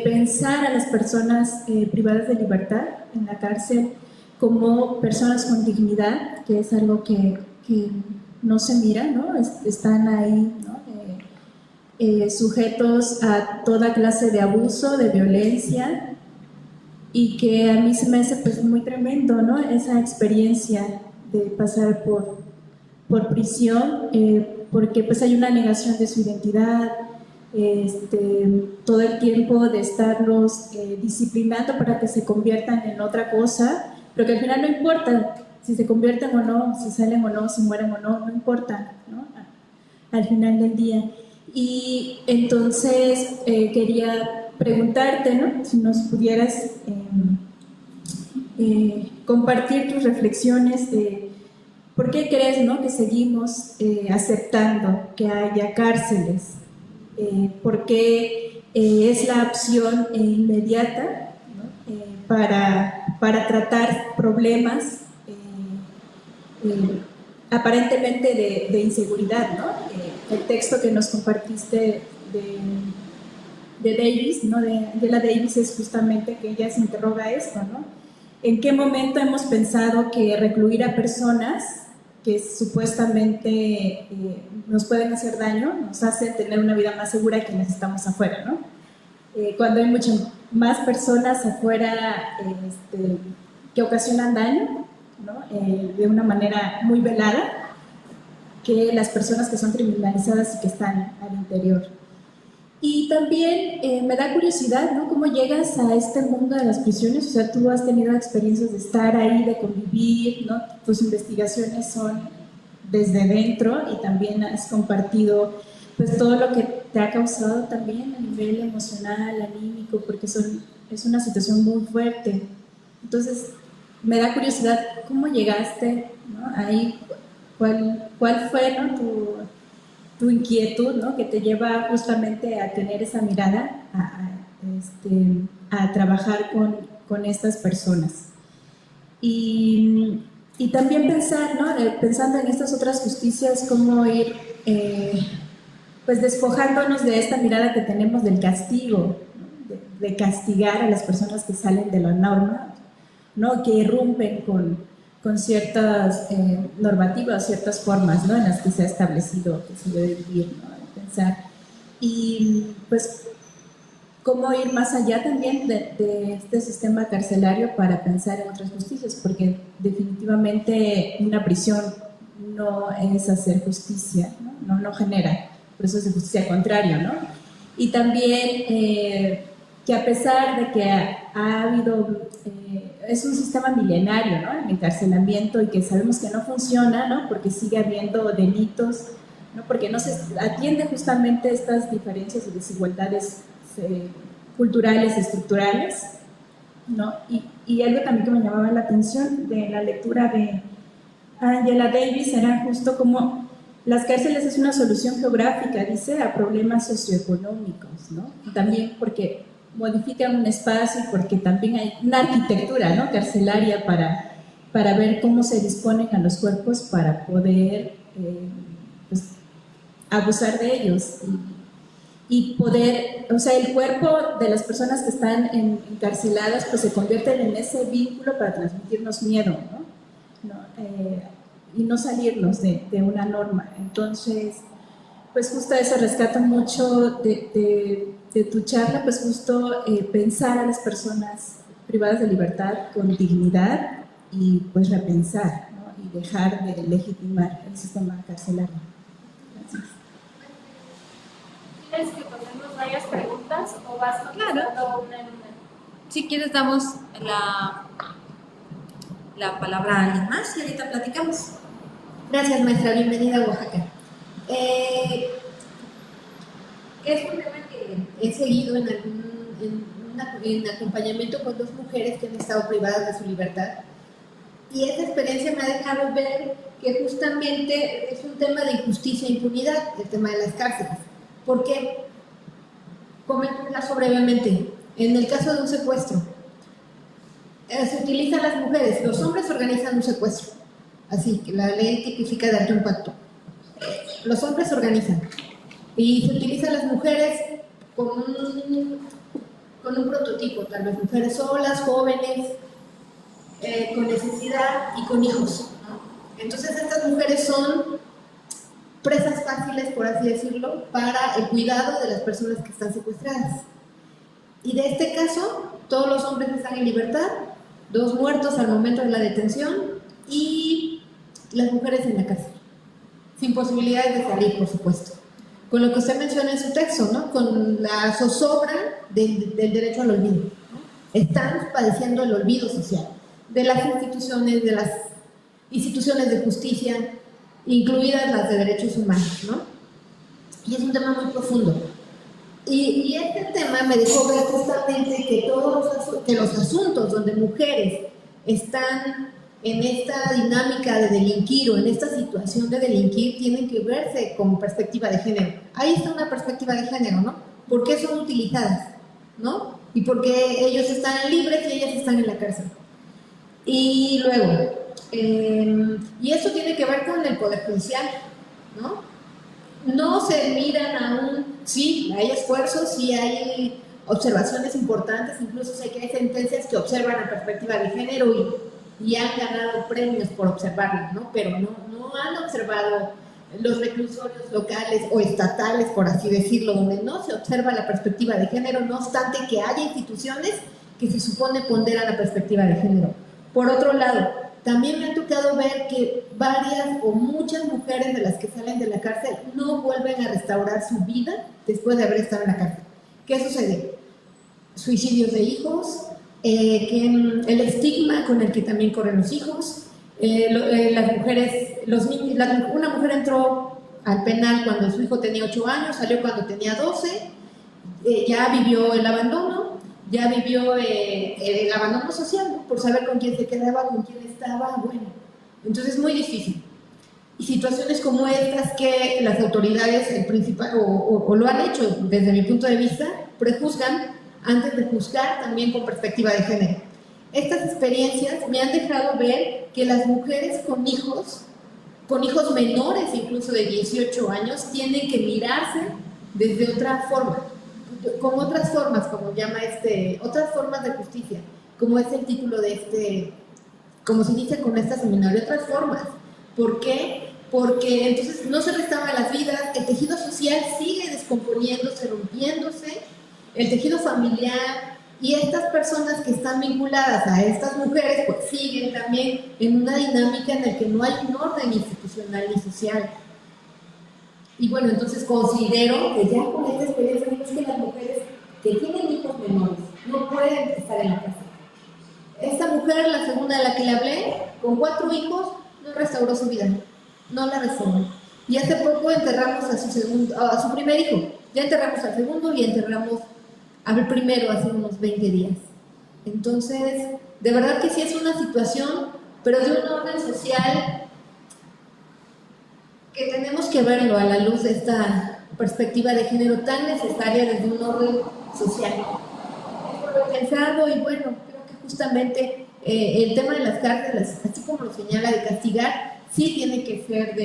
pensar a las personas privadas de libertad en la cárcel como personas con dignidad, que es algo que no se mira, ¿no? Están ahí, ¿no? Sujetos a toda clase de abuso, de violencia, y que a mí se me hace pues muy tremendo, ¿no? Esa experiencia de pasar por prisión, porque pues hay una negación de su identidad, todo el tiempo de estarlos disciplinando para que se conviertan en otra cosa, pero que al final no importa si se convierten o no, si salen o no, si mueren o no, no importa, ¿no? Al final del día. Y entonces quería preguntarte, ¿no? Si nos pudieras compartir tus reflexiones de por qué crees, ¿no? que seguimos aceptando que haya cárceles, por qué es la opción inmediata, ¿no? Para tratar problemas aparentemente de inseguridad, ¿no? El texto que nos compartiste de Davis, ¿no? De Angela Davis, es justamente que ella se interroga esto, ¿no? ¿En qué momento hemos pensado que recluir a personas que supuestamente nos pueden hacer daño, nos hace tener una vida más segura que quienes estamos afuera, ¿no? Cuando hay muchas más personas afuera que ocasionan daño, ¿no? De una manera muy velada, que las personas que son criminalizadas y que están al interior. Y también me da curiosidad, ¿no? ¿Cómo llegas a este mundo de las prisiones? O sea, tú has tenido experiencias de estar ahí, de convivir, ¿no? Tus investigaciones son desde dentro y también has compartido pues todo lo que te ha causado también a nivel emocional, anímico, porque es una situación muy fuerte. Entonces, me da curiosidad, ¿cómo llegaste, ¿no? Ahí? ¿Cuál fue, ¿no? tu inquietud, ¿no? Que te lleva justamente a tener esa mirada, a trabajar con estas personas? Y también pensar, ¿no? Pensando en estas otras justicias, cómo ir pues despojándonos de esta mirada que tenemos del castigo, ¿no? de castigar a las personas que salen de la norma, ¿no? Que irrumpen con ciertas normativas, ciertas formas, ¿no? En las que se ha establecido que se debe vivir, ¿no? Pensar. Y pues cómo ir más allá también de este sistema carcelario para pensar en otras justicias, porque definitivamente una prisión no es hacer justicia, no genera procesos de justicia contrario, ¿no? Y también que a pesar de que ha habido, es un sistema milenario, ¿no? El encarcelamiento, y que sabemos que no funciona, ¿no? Porque sigue habiendo delitos, ¿no? Porque no se atiende justamente estas diferencias y desigualdades culturales, estructurales, ¿no? Y algo también que me llamaba la atención de la lectura de Angela Davis era justo como las cárceles es una solución geográfica, dice, a problemas socioeconómicos, ¿no? También porque modifican un espacio y porque también hay una arquitectura, ¿no? Carcelaria para ver cómo se disponen a los cuerpos para poder pues, abusar de ellos y poder, o sea, el cuerpo de las personas que están encarceladas pues se convierten en ese vínculo para transmitirnos miedo, ¿no? y no salirnos de una norma. Entonces, pues justo eso rescato mucho de tu charla, pues justo pensar a las personas privadas de libertad con dignidad y pues repensar, ¿no? Y dejar de legitimar el sistema carcelario. Gracias. ¿Quieres que tomemos varias preguntas o vas contestando una en una? Si quieres damos la palabra a alguien más y ahorita platicamos. Gracias, maestra. Bienvenida a Oaxaca. Es un tema que he seguido en acompañamiento con dos mujeres que han estado privadas de su libertad. Y esa experiencia me ha dejado ver que justamente es un tema de injusticia e impunidad, el tema de las cárceles. ¿Por qué? Comento un caso brevemente. En el caso de un secuestro, se utilizan las mujeres, los hombres organizan un secuestro. Así que la ley tipifica de alto impacto. Los hombres organizan y se utilizan las mujeres con un prototipo, tal vez mujeres solas, jóvenes, con necesidad y con hijos, ¿no? Entonces estas mujeres son presas fáciles, por así decirlo, para el cuidado de las personas que están secuestradas. Y de este caso, todos los hombres están en libertad, 2 muertos al momento de la detención y las mujeres en la cárcel, sin posibilidades de salir, por supuesto. Con lo que usted menciona en su texto, ¿no? Con la zozobra del derecho al olvido, ¿no? Están padeciendo el olvido social de las instituciones de justicia, incluidas las de derechos humanos, ¿no? Y es un tema muy profundo. Y este tema me dejó ver justamente que los asuntos donde mujeres están en esta dinámica de delinquir o en esta situación de delinquir tienen que verse con perspectiva de género. Ahí está una perspectiva de género, ¿no? ¿Por qué son utilizadas? ¿No? Y por qué ellos están libres y ellas están en la cárcel. Y luego, y esto tiene que ver con el Poder Judicial, ¿no? No se miran aún, sí, hay esfuerzos, sí hay observaciones importantes, incluso sé que hay sentencias que observan la perspectiva de género y han ganado premios por observarla, ¿no? Pero no han observado los reclusorios locales o estatales, por así decirlo, donde no se observa la perspectiva de género, no obstante que haya instituciones que se supone ponderan la perspectiva de género. Por otro lado, también me ha tocado ver que varias o muchas mujeres de las que salen de la cárcel no vuelven a restaurar su vida después de haber estado en la cárcel. ¿Qué sucede? Suicidios de hijos, el estigma con el que también corren los hijos, las mujeres, los niños, una mujer entró al penal cuando su hijo tenía 8 años, salió cuando tenía 12, ya vivió el abandono, ya vivió el abandono social, ¿no? Por saber con quién se quedaba, con quién estaba, bueno, entonces es muy difícil. Y situaciones como estas que las autoridades, el principal, o lo han hecho desde mi punto de vista, prejuzgan antes de juzgar también con perspectiva de género. Estas experiencias me han dejado ver que las mujeres con hijos menores incluso de 18 años, tienen que mirarse desde otra forma, con otras formas, como llama otras formas de justicia, como es el título de como se dice con esta seminario, otras formas. ¿Por qué? Porque entonces no se restauran las vidas, el tejido social sigue descomponiéndose, rompiéndose, el tejido familiar, y estas personas que están vinculadas a estas mujeres pues siguen también en una dinámica en la que no hay un orden institucional ni social. Y bueno, entonces considero que ya con esta experiencia vemos que las mujeres que tienen hijos menores no pueden estar en la casa. Esta mujer, la segunda de la que le hablé, con 4 hijos, no restauró su vida, no la restauró. Y hace poco enterramos a su primer hijo, ya enterramos al segundo y enterramos al primero hace unos 20 días. Entonces, de verdad que sí es una situación, pero de un orden social que tenemos que verlo a la luz de esta perspectiva de género tan necesaria desde un orden social. Lo he pensado y bueno, creo que justamente el tema de las cárceles, así como lo señala de castigar, sí tiene que ser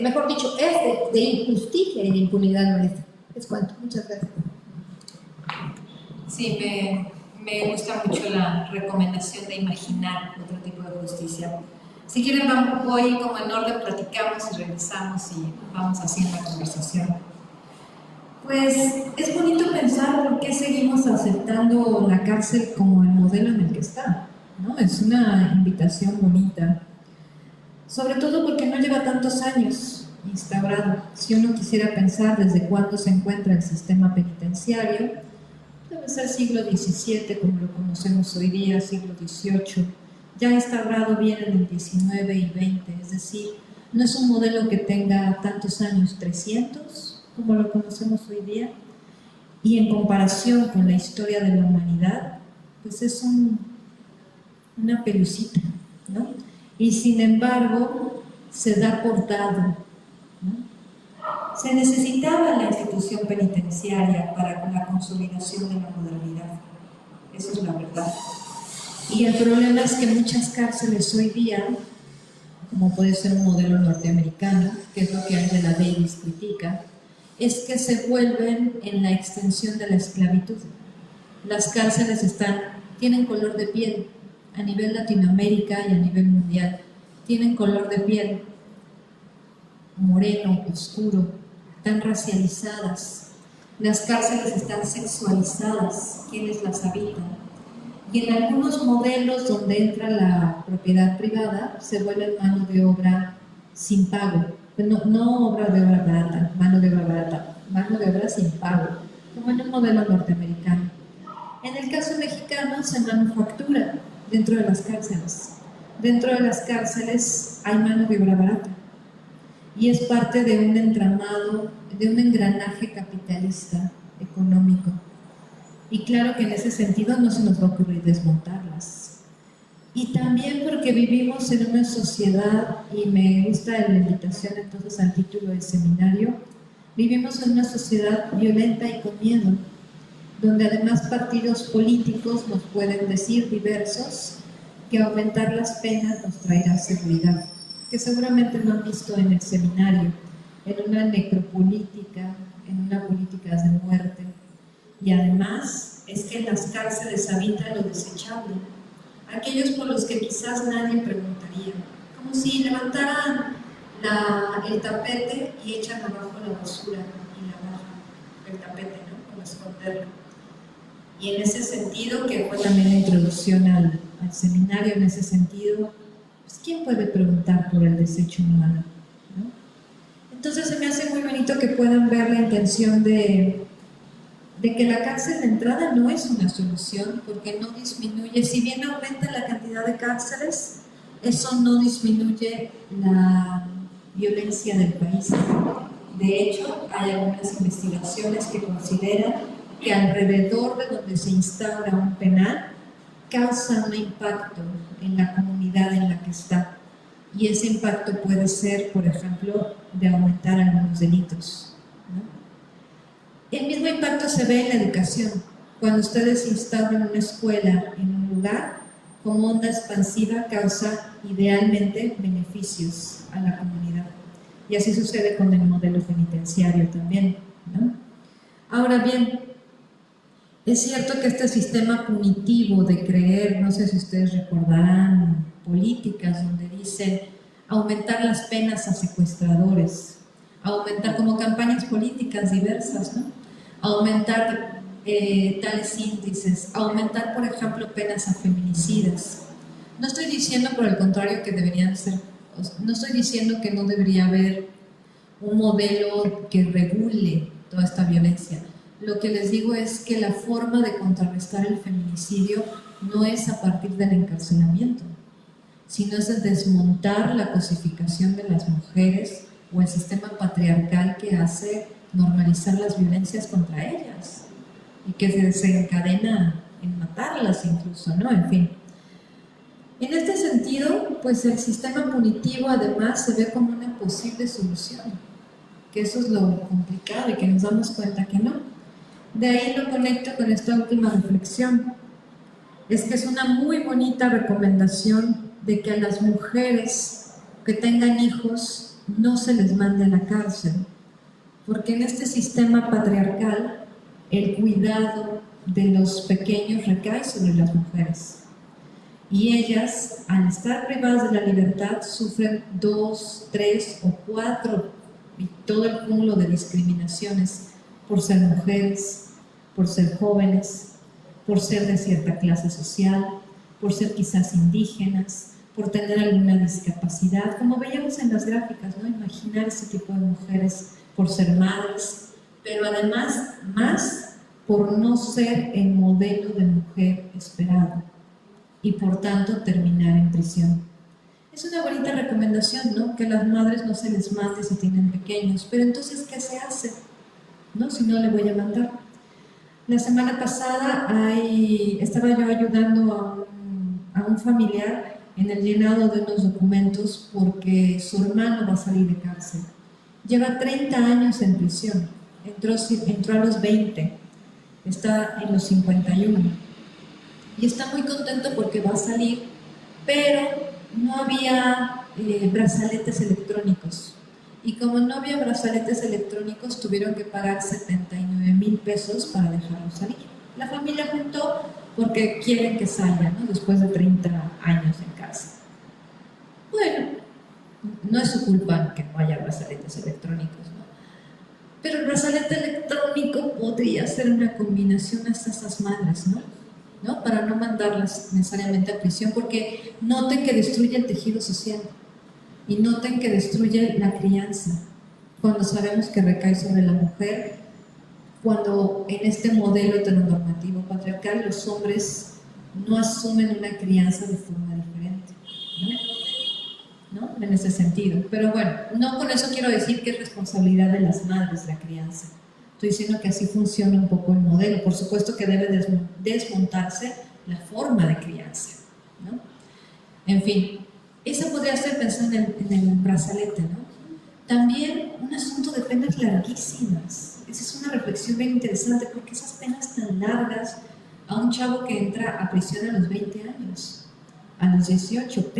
mejor dicho, es de injusticia y de impunidad nuestra. Es cuanto. Muchas gracias. Sí, me gusta mucho la recomendación de imaginar otro tipo de justicia. Si quieren, hoy como en orden platicamos y regresamos y vamos haciendo la conversación. Pues es bonito pensar por qué seguimos aceptando la cárcel como el modelo en el que está, ¿no? Es una invitación bonita, sobre todo porque no lleva tantos años instaurado. Si uno quisiera pensar desde cuándo se encuentra el sistema penitenciario, debe ser siglo XVII, como lo conocemos hoy día, siglo XVIII, ya instaurado bien en el XIX y XX, es decir, no es un modelo que tenga tantos años, 300, como lo conocemos hoy día, y en comparación con la historia de la humanidad, pues es una pelucita, ¿no? Y sin embargo, se da por dado, ¿no? Se necesitaba la institución penitenciaria para la consolidación de la modernidad, eso es la verdad. Y el problema es que muchas cárceles hoy día, como puede ser un modelo norteamericano, que es lo que Angela Davis critica, es que se vuelven en la extensión de la esclavitud. Las cárceles tienen color de piel, a nivel Latinoamérica y a nivel mundial, tienen color de piel moreno, oscuro, están racializadas. Las cárceles están sexualizadas, quienes las habitan. Y en algunos modelos donde entra la propiedad privada, se vuelve mano de obra sin pago. No obra de obra barata, mano de obra sin pago, como en un modelo norteamericano. En el caso mexicano se manufactura dentro de las cárceles. Dentro de las cárceles hay mano de obra barata y es parte de un entramado, de un engranaje capitalista económico. Y claro que en ese sentido no se nos va a ocurrir desmontarlas. Y también porque vivimos en una sociedad, y me gusta la invitación entonces al título del seminario, vivimos en una sociedad violenta y con miedo, donde además partidos políticos nos pueden decir diversos que aumentar las penas nos traerá seguridad, que seguramente no han visto en el seminario, en una necropolítica, en una política de muerte. Y además es que en las cárceles habita lo desechable, aquellos por los que quizás nadie preguntaría, como si levantaran el tapete y echan abajo la basura y la bajan el tapete, ¿no? Para esconderlo. Y en ese sentido, que fue también la introducción al seminario, en ese sentido, pues ¿quién puede preguntar por el desecho humano? ¿No? Entonces se me hace muy bonito que puedan ver la intención de que la cárcel de entrada no es una solución, porque no disminuye, si bien aumenta la cantidad de cárceles, eso no disminuye la violencia del país. De hecho, hay algunas investigaciones que consideran que alrededor de donde se instaura un penal, causa un impacto en la comunidad en la que está. Y ese impacto puede ser, por ejemplo, de aumentar algunos delitos, ¿no? El mismo impacto se ve en la educación. Cuando ustedes instauran una escuela en un lugar, como onda expansiva causa idealmente beneficios a la comunidad. Y así sucede con el modelo penitenciario también, ¿no? Ahora bien, es cierto que este sistema punitivo de creer, no sé si ustedes recordarán políticas donde dicen aumentar las penas a secuestradores, aumentar como campañas políticas diversas, ¿no? Aumentar tales índices, aumentar, por ejemplo, penas a feminicidas. No estoy diciendo, por el contrario, que deberían ser, no estoy diciendo que no debería haber un modelo que regule toda esta violencia. Lo que les digo es que la forma de contrarrestar el feminicidio no es a partir del encarcelamiento, sino es de desmontar la cosificación de las mujeres o el sistema patriarcal que hace normalizar las violencias contra ellas y que se desencadena en matarlas incluso, ¿no? En fin. En este sentido, pues el sistema punitivo además se ve como una posible solución, que eso es lo complicado y que nos damos cuenta que no. De ahí lo conecto con esta última reflexión. Es que es una muy bonita recomendación de que a las mujeres que tengan hijos no se les mande a la cárcel, porque en este sistema patriarcal el cuidado de los pequeños recae sobre las mujeres. Y ellas, al estar privadas de la libertad, sufren 2, 3 o 4 y todo el cúmulo de discriminaciones por ser mujeres, por ser jóvenes, por ser de cierta clase social, por ser quizás indígenas, por tener alguna discapacidad, como veíamos en las gráficas, ¿no? Imaginar ese tipo de mujeres por ser madres, pero además más por no ser el modelo de mujer esperado y por tanto terminar en prisión. Es una bonita recomendación, ¿no? Que las madres no se les mate si tienen pequeños, pero entonces, ¿qué se hace? ¿No? Si no, le voy a mandar. La semana pasada estaba yo ayudando a un familiar en el llenado de unos documentos porque su hermano va a salir de cárcel. Lleva 30 años en prisión, entró a los 20, está en los 51 y está muy contento porque va a salir, pero no había brazaletes electrónicos. Y como no había brazaletes electrónicos, tuvieron que pagar 79,000 pesos para dejarlo salir. La familia juntó porque quieren que salga, ¿no? Después de 30 años en casa. Bueno, no es su culpa que no haya brazaletes electrónicos, ¿no? Pero el brazalete electrónico podría ser una combinación hasta esas madres, ¿no? Para no mandarlas necesariamente a prisión, porque noten que destruye el tejido social. Y noten que destruye la crianza, cuando sabemos que recae sobre la mujer, cuando en este modelo heteronormativo patriarcal los hombres no asumen una crianza de forma diferente, ¿no? En ese sentido. Pero bueno, no con eso quiero decir que es responsabilidad de las madres la crianza. Estoy diciendo que así funciona un poco el modelo. Por supuesto que debe desmontarse la forma de crianza, ¿no? En fin. Eso podría ser pensando en el brazalete, ¿no? También un asunto de penas larguísimas. Esa es una reflexión bien interesante, porque esas penas tan largas a un chavo que entra a prisión a los 20 años, a los 18,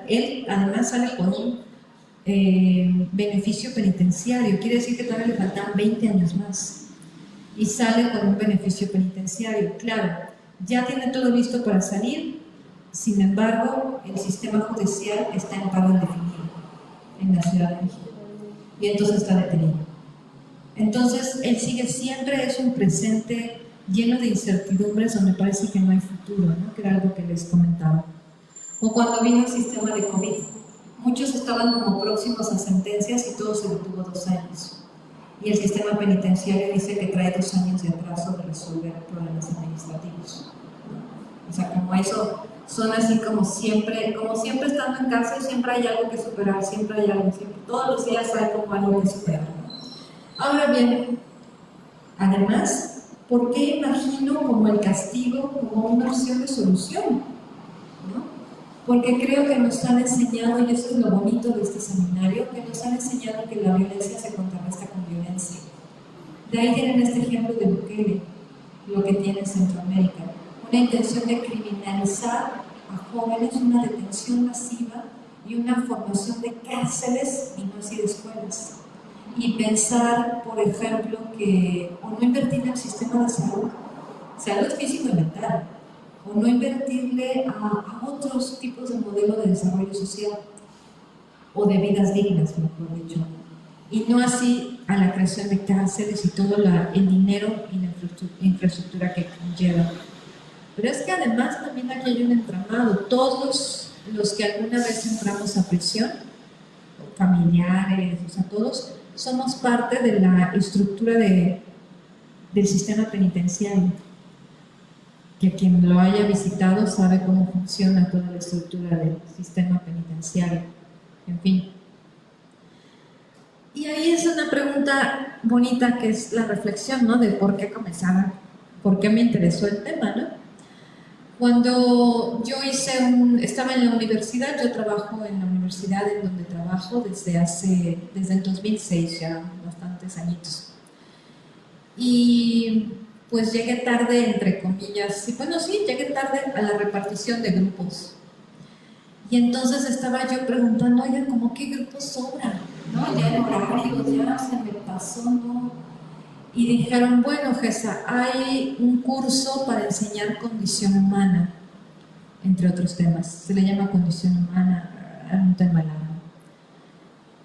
él además sale con un beneficio penitenciario, quiere decir que todavía le faltan 20 años más, y sale con un beneficio penitenciario. Claro, ya tiene todo listo para salir. Sin embargo, el sistema judicial está en paro indefinido en la Ciudad de México y entonces está detenido. Entonces, él sigue siempre, es un presente lleno de incertidumbres donde parece que no hay futuro, ¿no? Que era algo que les comentaba. O cuando vino el sistema de COVID, muchos estaban como próximos a sentencias y todo se detuvo 2 años. Y el sistema penitenciario dice que trae 2 años de atraso de resolver problemas administrativos, ¿no? O sea, como eso... Son así como siempre estando en cárcel, siempre hay algo que superar, siempre hay algo, siempre, todos los días hay como algo que superar. Ahora bien, además, ¿por qué imagino como el castigo como una opción de solución? ¿No? Porque creo que nos han enseñado, y eso es lo bonito de este seminario, que nos han enseñado que la violencia se contrarresta con violencia. De ahí tienen este ejemplo de Bukele, lo que tiene en Centroamérica. Una intención de criminalizar a jóvenes, una detención masiva y una formación de cárceles y no así de escuelas. Y pensar, por ejemplo, o no invertir en el sistema de salud físico y mental, o no invertirle a otros tipos de modelo de desarrollo social o de vidas dignas, mejor dicho, y no así a la creación de cárceles y todo el dinero y la infraestructura que conlleva. Pero es que además también aquí hay un entramado. Todos los que alguna vez entramos a prisión, familiares, o sea, todos somos parte de la estructura del sistema penitenciario. Que quien lo haya visitado sabe cómo funciona toda la estructura del sistema penitenciario. En fin. Y ahí es una pregunta bonita que es la reflexión, ¿no? De por qué comenzaba, por qué me interesó el tema, ¿no? Cuando yo estaba en la universidad, yo trabajo en la universidad en donde trabajo desde el 2006, ya bastantes añitos. Y pues llegué tarde, entre comillas, y bueno, sí, llegué tarde a la repartición de grupos. Y entonces estaba yo preguntando, oigan, ¿cómo qué grupos sobran? ¿No? Ya en horarios, ya se me pasó, ¿no? y dijeron, bueno, Gesa, hay un curso para enseñar condición humana, entre otros temas. Se le llama condición humana, un tema largo.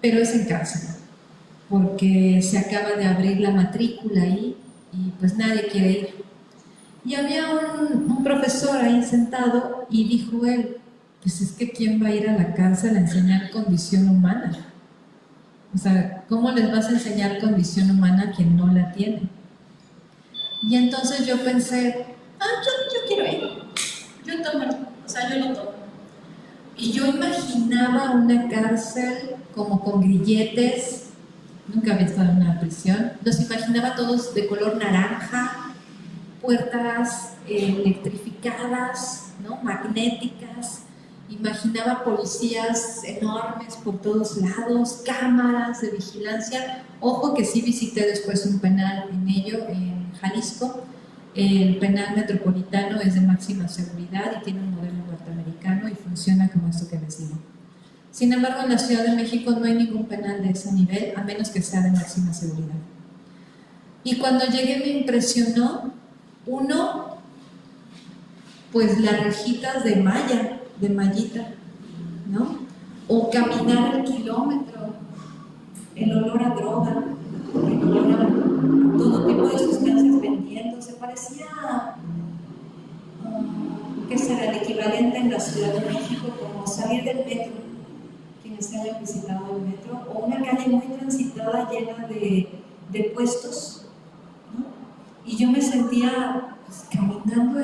Pero es en cárcel, porque se acaba de abrir la matrícula ahí y pues nadie quiere ir. Y había un profesor ahí sentado y dijo él, pues es que ¿quién va a ir a la cárcel a enseñar condición humana? O sea, ¿cómo les vas a enseñar condición humana a quien no la tiene? Y entonces yo pensé, yo quiero ir, yo tomo, o sea, yo lo tomo. Y yo imaginaba una cárcel como con grilletes, nunca había estado en una prisión, los imaginaba todos de color naranja, puertas electrificadas, ¿no? Magnéticas, imaginaba policías enormes por todos lados, cámaras de vigilancia. Ojo que sí visité después un penal en ello, en Jalisco. El penal metropolitano es de máxima seguridad y tiene un modelo norteamericano y funciona como esto que les digo. Sin embargo, en la Ciudad de México no hay ningún penal de ese nivel, a menos que sea de máxima seguridad. Y cuando llegué me impresionó, uno, pues las rejitas de malla, de mallita, ¿no? O caminar el kilómetro, el olor a droga, el olor a todo tipo de sustancias vendiéndose, parecía, ¿qué será? El equivalente en la Ciudad de México, como salir del metro, quienes hayan visitado el metro, o una calle muy transitada llena de puestos, ¿no? Y yo me sentía pues, caminando,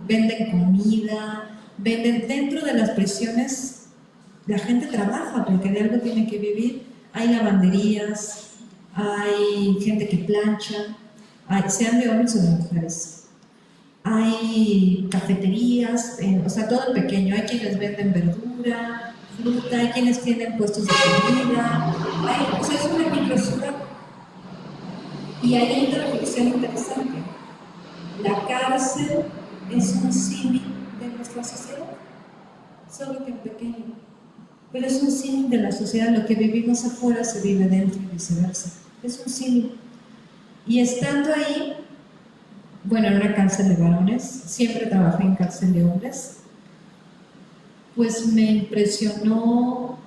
venden comida, venden dentro de las prisiones, la gente trabaja porque de algo tiene que vivir, hay lavanderías, hay gente que plancha, sean de hombres o de mujeres, hay cafeterías, o sea, todo en pequeño, hay quienes venden verdura, fruta, hay quienes tienen puestos de comida, o sea, es una microciudad. Y hay una reflexión interesante. La cárcel es un símil de nuestra sociedad, solo que en pequeño. Pero es un símil de la sociedad, lo que vivimos afuera se vive dentro y viceversa. Es un símil. Y estando ahí, bueno, en una cárcel de varones, siempre trabajé en cárcel de hombres, pues me impresionó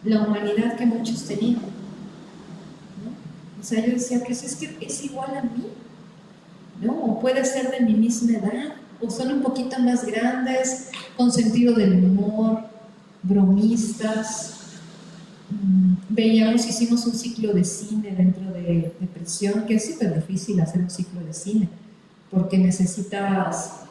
la humanidad que muchos tenían, ¿no? O sea, yo decía, pues es que es igual a mí, ¿no? O puede ser de mi misma edad, o son un poquito más grandes, con sentido del humor, bromistas. Hicimos un ciclo de cine dentro de prisión, que es súper difícil hacer un ciclo de cine, porque necesitas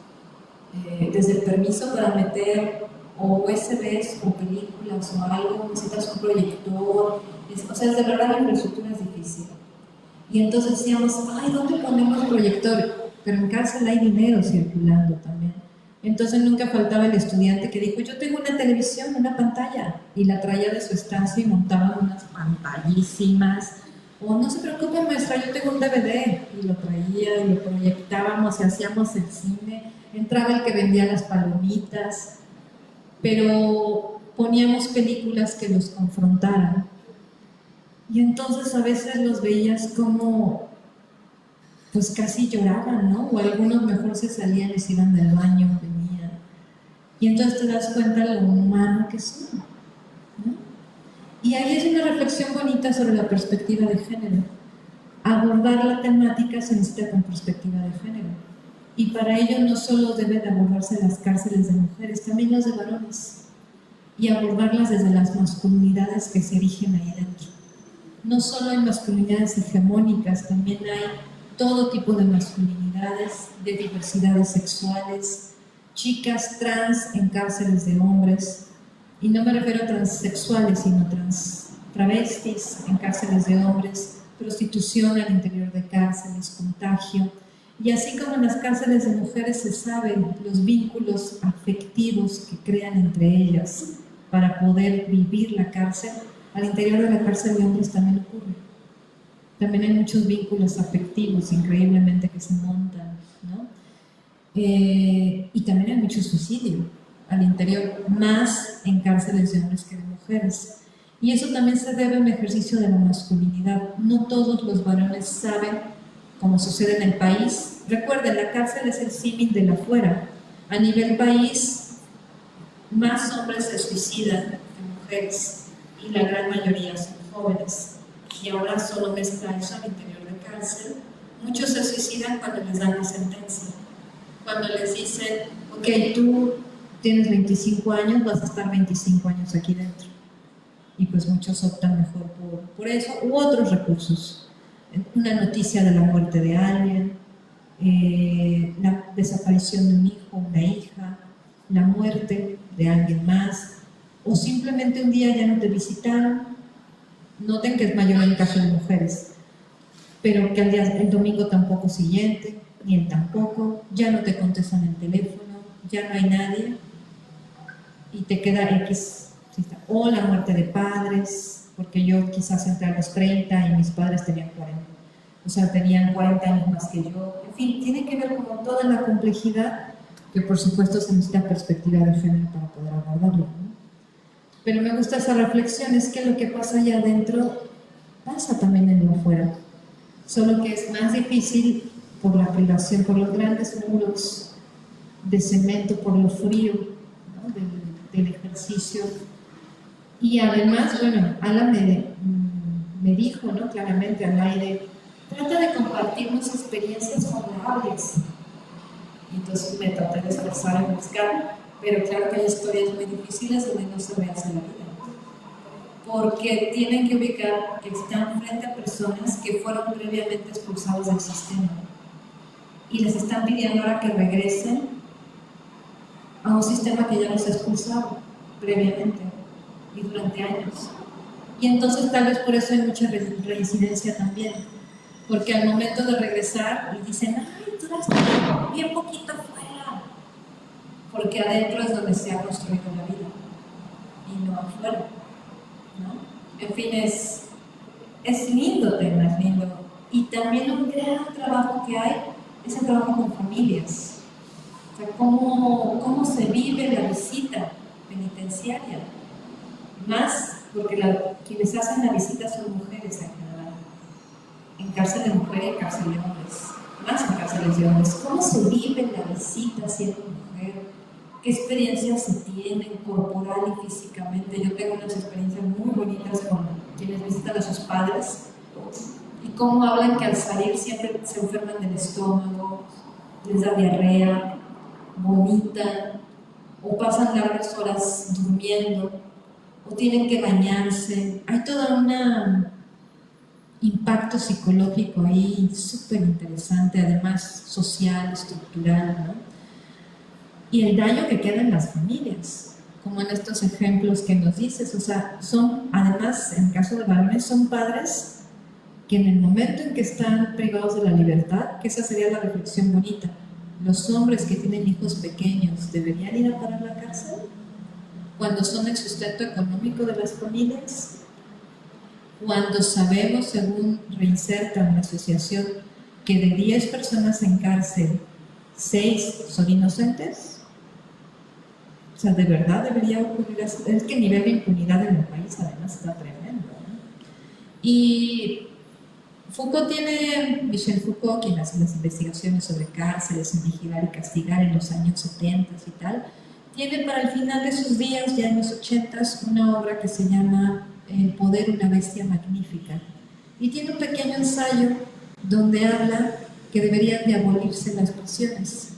desde el permiso para meter o USBs o películas o algo, necesitas un proyector, o sea, de verdad la infraestructura es difícil. Y entonces decíamos, ay, ¿dónde ponemos proyector? Pero en cárcel hay dinero circulando también. Entonces nunca faltaba el estudiante que dijo, yo tengo una televisión, una pantalla, y la traía de su estancia y montaban unas pantallísimas. O no se preocupe, maestra, yo tengo un DVD, y lo traía y lo proyectábamos y hacíamos el cine. Entraba el que vendía las palomitas, pero poníamos películas que los confrontaran. Y entonces a veces los veías como, pues casi lloraban, ¿no? O algunos mejor se salían y se iban del baño, venían. Y entonces te das cuenta de lo humano que son, ¿no? Y ahí es una reflexión bonita sobre la perspectiva de género. Abordar la temática se necesita con perspectiva de género. Y para ello no solo deben abordarse las cárceles de mujeres, también las de varones. Y abordarlas desde las masculinidades que se erigen ahí dentro. No solo hay masculinidades hegemónicas, también hay todo tipo de masculinidades, de diversidades sexuales, chicas trans en cárceles de hombres, y no me refiero a transexuales, sino travestis en cárceles de hombres, prostitución al interior de cárceles, contagio, y así como en las cárceles de mujeres se saben los vínculos afectivos que crean entre ellas para poder vivir la cárcel, al interior de la cárcel de hombres también ocurre. También hay muchos vínculos afectivos increíblemente que se montan, ¿no? Y también hay mucho suicidio al interior, más en cárceles de hombres que de mujeres. Y eso también se debe a un ejercicio de la masculinidad. no todos los varones saben, como sucede en el país. Recuerden, la cárcel es el símil de la afuera. A nivel país, más hombres se suicidan que mujeres y la gran mayoría son jóvenes. Y ahora solo mezcla eso al interior de cárcel. Muchos se suicidan cuando les dan la sentencia. Cuando les dicen, ok, tú tienes 25 años, vas a estar 25 años aquí dentro. Y pues muchos optan mejor por eso, u otros recursos. Una noticia de la muerte de alguien, la desaparición de un hijo, una hija, la muerte de alguien más, o simplemente un día ya no te visitaron. Noten que es mayor en el caso de mujeres, pero que el domingo tampoco siguiente, ni el tampoco, ya no te contestan el teléfono, ya no hay nadie, y te queda X. O la muerte de padres, porque yo quizás entré a los 30 y mis padres tenían 40, o sea, tenían 40 años más que yo. En fin, tiene que ver con toda la complejidad, que por supuesto se necesita perspectiva de género para poder abordarlo, ¿no? Pero me gusta esa reflexión, es que lo que pasa allá adentro pasa también en lo afuera, solo que es más difícil por la privación, por los grandes muros de cemento, por lo frío, ¿no? del ejercicio. Y además, bueno, Alan me dijo, ¿no? Claramente al aire, trata de compartirnos experiencias favorables. Entonces me traté de esforzar en buscar, pero claro que hay historias muy difíciles donde no se rehace la vida. Porque tienen que ubicar que están frente a personas que fueron previamente expulsadas del sistema. Y les están pidiendo ahora que regresen a un sistema que ya los ha expulsado previamente y durante años. Y entonces tal vez por eso hay mucha reincidencia también, porque al momento de regresar les dicen, ay, tú duraste bien poquito afuera, porque adentro es donde se ha construido la vida y no afuera, ¿no? En fin, es lindo tema, es lindo. Y también un gran trabajo que hay es el trabajo con familias. O sea, cómo se vive la visita penitenciaria. Más porque quienes hacen la visita son mujeres en general. En cárcel de mujeres y en cárcel de hombres. Más en cárceles de hombres. ¿Cómo se vive la visita siendo mujer? ¿Qué experiencias se tienen corporal y físicamente? Yo tengo unas experiencias muy bonitas con quienes visitan a sus padres. Y cómo hablan que al salir siempre se enferman del estómago, les da diarrea, vomitan, o pasan largas horas durmiendo, o tienen que bañarse. Hay todo un impacto psicológico ahí súper interesante, además social, estructural, ¿no? Y el daño que queda en las familias, como en estos ejemplos que nos dices. O sea, son, además, en el caso de varones, son padres que en el momento en que están privados de la libertad, que esa sería la reflexión bonita, los hombres que tienen hijos pequeños, ¿deberían ir a parar la cárcel? Cuando son el sustento económico de las familias, cuando sabemos, según Reinserta, una asociación, que de 10 personas en cárcel, 6 son inocentes. O sea, ¿de verdad debería ocurrir eso? Es que el nivel de impunidad en el país además está tremendo, ¿no? Y Michel Foucault, quien hace las investigaciones sobre cárceles, en vigilar y castigar en los años 70 y tal, tiene para el final de sus días, ya en los 80, una obra que se llama El poder, una bestia magnífica. Y tiene un pequeño ensayo donde habla que deberían de abolirse las prisiones,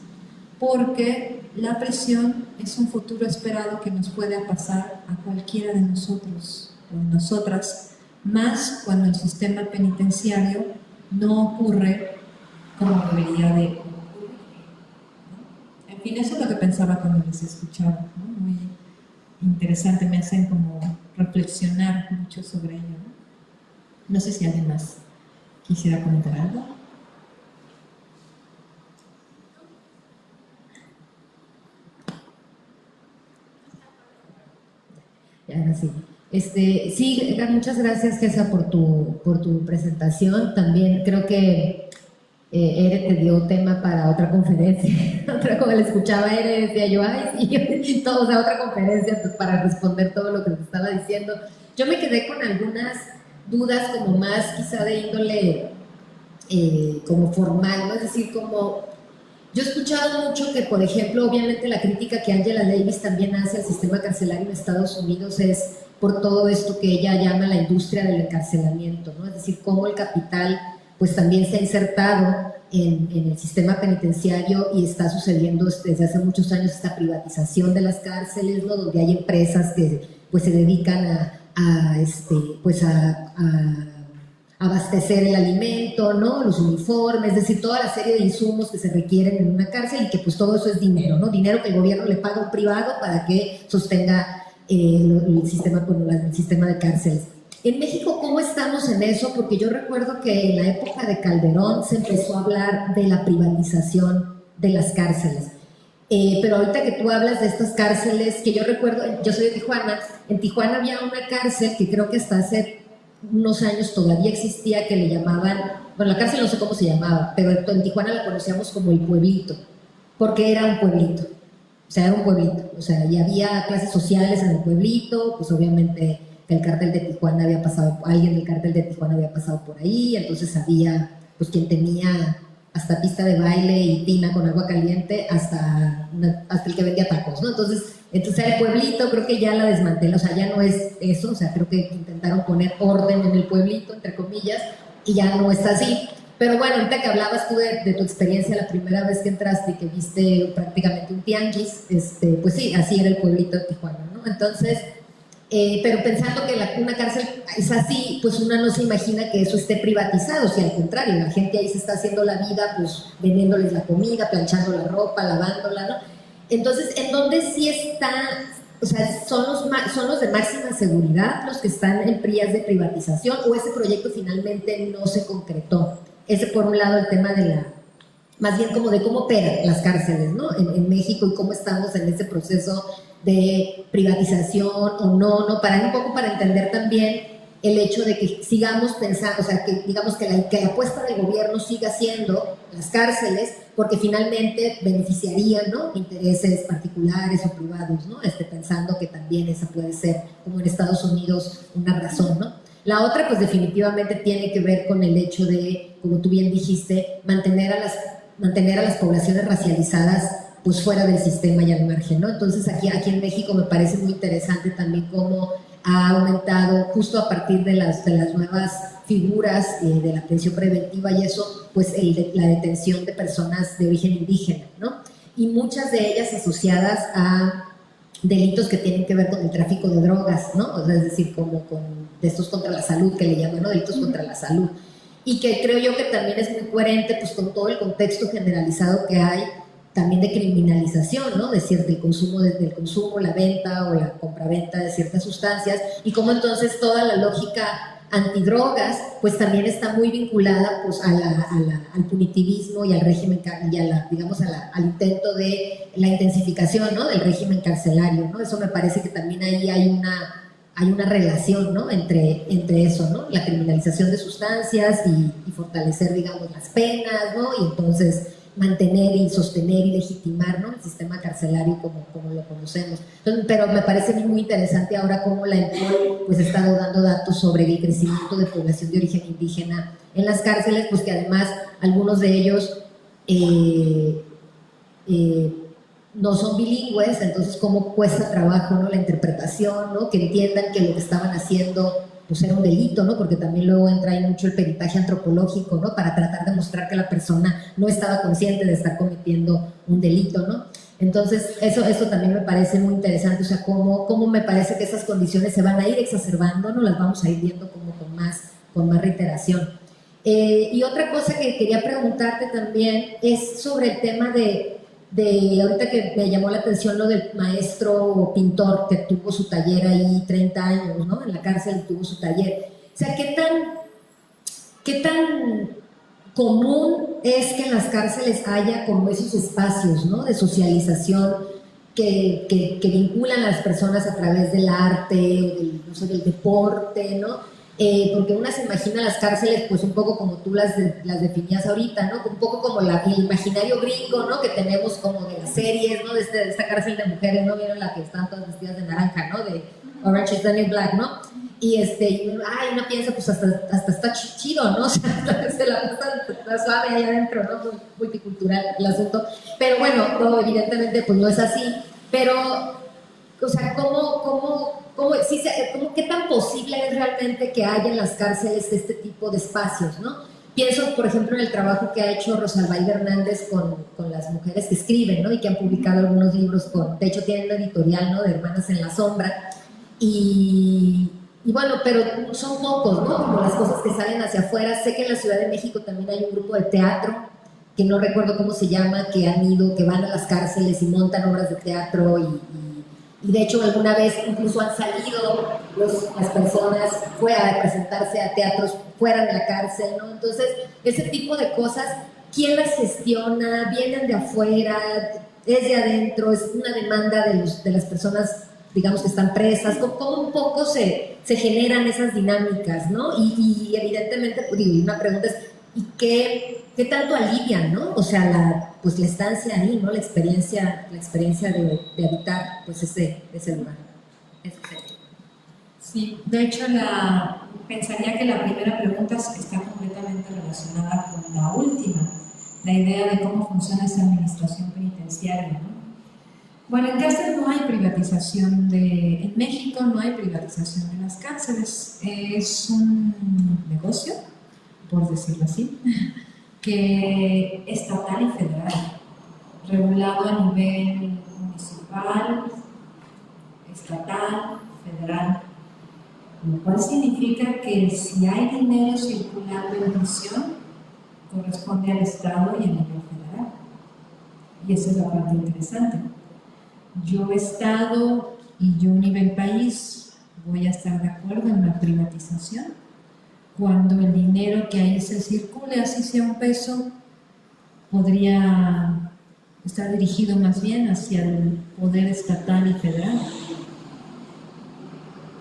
porque la prisión es un futuro esperado que nos puede pasar a cualquiera de nosotros o de nosotras, más cuando el sistema penitenciario no ocurre como debería de ocurrir, ¿no? En fin, eso es lo que pensaba cuando les escuchaba, ¿no? Muy interesante, me hacen como reflexionar mucho sobre ello, ¿no? No sé si alguien más quisiera comentar algo. Ahora sí. Sí, Edgar, muchas gracias, Tessa, por tu presentación. También creo que Ere te dio tema para otra conferencia. Como le escuchaba Ere, decía yo, ay, sí, todo, o sea, otra conferencia para responder todo lo que te estaba diciendo. Yo me quedé con algunas dudas como más quizá de índole como formal, ¿no? Es decir, como yo he escuchado mucho que, por ejemplo, obviamente la crítica que Angela Davis también hace al sistema carcelario en Estados Unidos es por todo esto que ella llama la industria del encarcelamiento, ¿no? Es decir, cómo el capital pues también se ha insertado en el sistema penitenciario y está sucediendo desde hace muchos años esta privatización de las cárceles, ¿no? Donde hay empresas que pues se dedican a abastecer el alimento, ¿no? Los uniformes, es decir, toda la serie de insumos que se requieren en una cárcel y que pues todo eso es dinero, ¿no? Dinero que el gobierno le paga a un privado para que sostenga el sistema de cárceles. En México, ¿cómo estamos en eso? Porque yo recuerdo que en la época de Calderón se empezó a hablar de la privatización de las cárceles. Pero ahorita que tú hablas de estas cárceles, que yo recuerdo, yo soy de Tijuana, en Tijuana había una cárcel que creo que hasta hace unos años todavía existía, que le llamaban, bueno, la cárcel no sé cómo se llamaba, pero en Tijuana la conocíamos como el pueblito, porque era un pueblito, o sea, era un pueblito, o sea, y había clases sociales en el pueblito, pues obviamente el cártel de Tijuana había pasado, alguien del cártel de Tijuana había pasado por ahí, entonces había, pues quien tenía hasta pista de baile y tina con agua caliente, hasta el que vendía tacos, ¿no? Entonces el pueblito creo que ya la desmantela, o sea, ya no es eso, o sea, creo que intentaron poner orden en el pueblito, entre comillas, y ya no está así. Pero bueno, ahorita que hablabas tú de tu experiencia la primera vez que entraste y que viste prácticamente un tianguis, pues sí, así era el pueblito de Tijuana, ¿no? Entonces, pero pensando que una cárcel es así, pues uno no se imagina que eso esté privatizado, si al contrario, la gente ahí se está haciendo la vida, pues vendiéndoles la comida, planchando la ropa, lavándola, ¿no? Entonces, ¿en dónde sí está? O sea, ¿son los de máxima seguridad los que están en vías de privatización o ese proyecto finalmente no se concretó? Ese por un lado el tema de más bien como de cómo operan las cárceles, ¿no? En México y cómo estamos en ese proceso de privatización o no, un poco para entender también el hecho de que sigamos pensando, o sea, que digamos que la apuesta del gobierno siga siendo las cárceles, porque finalmente beneficiarían, ¿no? Intereses particulares o privados, ¿no? Pensando que también esa puede ser, como en Estados Unidos, una razón, ¿no? La otra, pues definitivamente tiene que ver con el hecho de, como tú bien dijiste, mantener a las poblaciones racializadas pues fuera del sistema y al margen, ¿no? Entonces aquí en México me parece muy interesante también cómo ha aumentado justo a partir de las nuevas figuras de la prisión preventiva y eso, pues la detención de personas de origen indígena, ¿no? Y muchas de ellas asociadas a delitos que tienen que ver con el tráfico de drogas, ¿no? O sea, es decir, como con de estos contra la salud que le llaman, ¿no? Delitos contra la salud. Y que creo yo que también es muy coherente pues con todo el contexto generalizado que hay también de criminalización, ¿no? Del consumo, la venta o la compraventa de ciertas sustancias y cómo entonces toda la lógica antidrogas pues también está muy vinculada pues al punitivismo y al régimen y al intento de la intensificación, ¿no? Del régimen carcelario, ¿no? Eso me parece que también ahí hay una relación, ¿no? entre eso, ¿no? La criminalización de sustancias y fortalecer, digamos, las penas, ¿no? Y entonces mantener y sostener y legitimar, ¿no? El sistema carcelario como lo conocemos. Entonces, pero me parece muy interesante ahora cómo la ENPOL pues, está dando datos sobre el crecimiento de población de origen indígena en las cárceles, pues que además algunos de ellos no son bilingües, entonces cómo cuesta trabajo, ¿no? La interpretación, ¿no? Que entiendan que lo que estaban haciendo pues era un delito, ¿no? Porque también luego entra ahí mucho el peritaje antropológico, ¿no? Para tratar de mostrar que la persona no estaba consciente de estar cometiendo un delito, ¿no? Entonces, eso también me parece muy interesante, o sea, cómo me parece que esas condiciones se van a ir exacerbando, ¿no? Las vamos a ir viendo como con más reiteración. Y otra cosa que quería preguntarte también es sobre el tema de ahorita que me llamó la atención lo del maestro pintor que tuvo su taller ahí 30 años, ¿no? En la cárcel tuvo su taller. O sea, ¿qué tan común es que en las cárceles haya como esos espacios, ¿no? De socialización que vinculan a las personas a través del arte o del deporte, ¿no? Porque una se imagina las cárceles pues un poco como tú las definías ahorita, ¿no? Un poco como el imaginario gringo, ¿no? Que tenemos como de las series, ¿no? De esta cárcel de mujeres, ¿no? Vieron la que están todas vestidas de naranja, ¿no? De Orange is the New Black, ¿no? y uno piensa, pues hasta está chido, ¿no? O sea, se la pasa suave ahí adentro, ¿no? Muy multicultural el asunto. Pero bueno, no, evidentemente, pues no es así. Pero, o sea, ¿qué tan posible es realmente que haya en las cárceles este tipo de espacios, ¿no? Pienso, por ejemplo, en el trabajo que ha hecho Rosalbaide Hernández con las mujeres que escriben, ¿no? Y que han publicado algunos libros, de hecho tienen una editorial, ¿no? De Hermanas en la Sombra. Y bueno, pero son pocos, ¿no? Como las cosas que salen hacia afuera. Sé que en la Ciudad de México también hay un grupo de teatro, que no recuerdo cómo se llama, que van a las cárceles y montan obras de teatro y de hecho alguna vez incluso han salido las personas fuera de presentarse a teatros fuera de la cárcel, ¿no? Entonces, ese tipo de cosas, ¿quién las gestiona? ¿Vienen de afuera? ¿Es de adentro? ¿Es una demanda de las personas, digamos, que están presas? ¿Cómo un poco se generan esas dinámicas, ¿no? Y evidentemente, una pregunta es, ¿y qué tanto alivian, ¿no? O sea, la estancia ahí, ¿no? La experiencia de habitar, pues, ese lugar. Sí, de hecho pensaría que la primera pregunta está completamente relacionada con la última, la idea de cómo funciona esa administración penitenciaria, ¿no? Bueno, en cárcel no hay privatización en México no hay privatización de las cárceles, es un negocio, por decirlo así, que estatal y federal, regulado a nivel municipal, estatal, federal, lo cual significa que si hay dinero circulando en prisión, corresponde al Estado y a nivel federal. Y esa es la parte interesante. Yo Estado y yo nivel país voy a estar de acuerdo en la privatización cuando el dinero que ahí se circule, así sea un peso, podría estar dirigido más bien hacia el poder estatal y federal.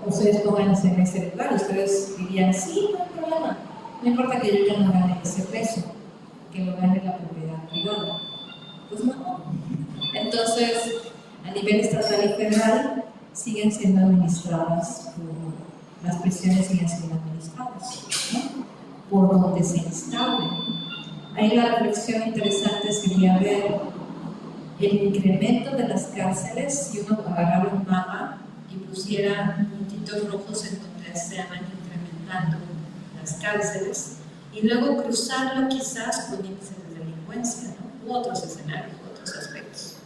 Ustedes pónganse en ese lugar, ustedes dirían, sí, no hay problema, no importa que yo ya no gane ese peso, que lo gane la propiedad privada. Pues no. Entonces, a nivel estatal y federal, siguen siendo administradas, las prisiones siguen siendo administradas, ¿no? Por donde se instalen. Ahí la reflexión interesante sería ver el incremento de las cárceles si uno agarrara un mapa y pusiera puntitos rojos en donde se van incrementando las cárceles y luego cruzarlo quizás con índices de delincuencia, ¿no? U otros escenarios, otros aspectos.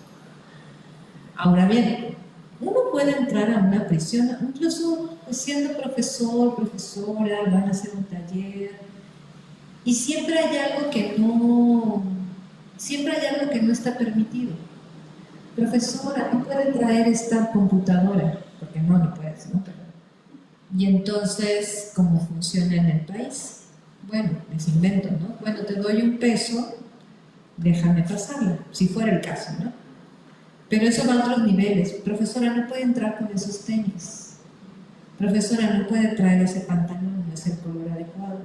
Ahora bien, uno puede entrar a una prisión, incluso siendo profesor, profesora, van a hacer un taller, y siempre hay algo que no está permitido. Profesora, no puede traer esta computadora, porque no puedes, ¿no? Y entonces, ¿cómo funciona en el país? Bueno, les invento, ¿no? Bueno, te doy un peso, déjame pasarla, si fuera el caso, ¿no? Pero eso va a otros niveles. Profesora, no puede entrar con esos tenis. Profesora, no puede traer ese pantalón, no es el color adecuado.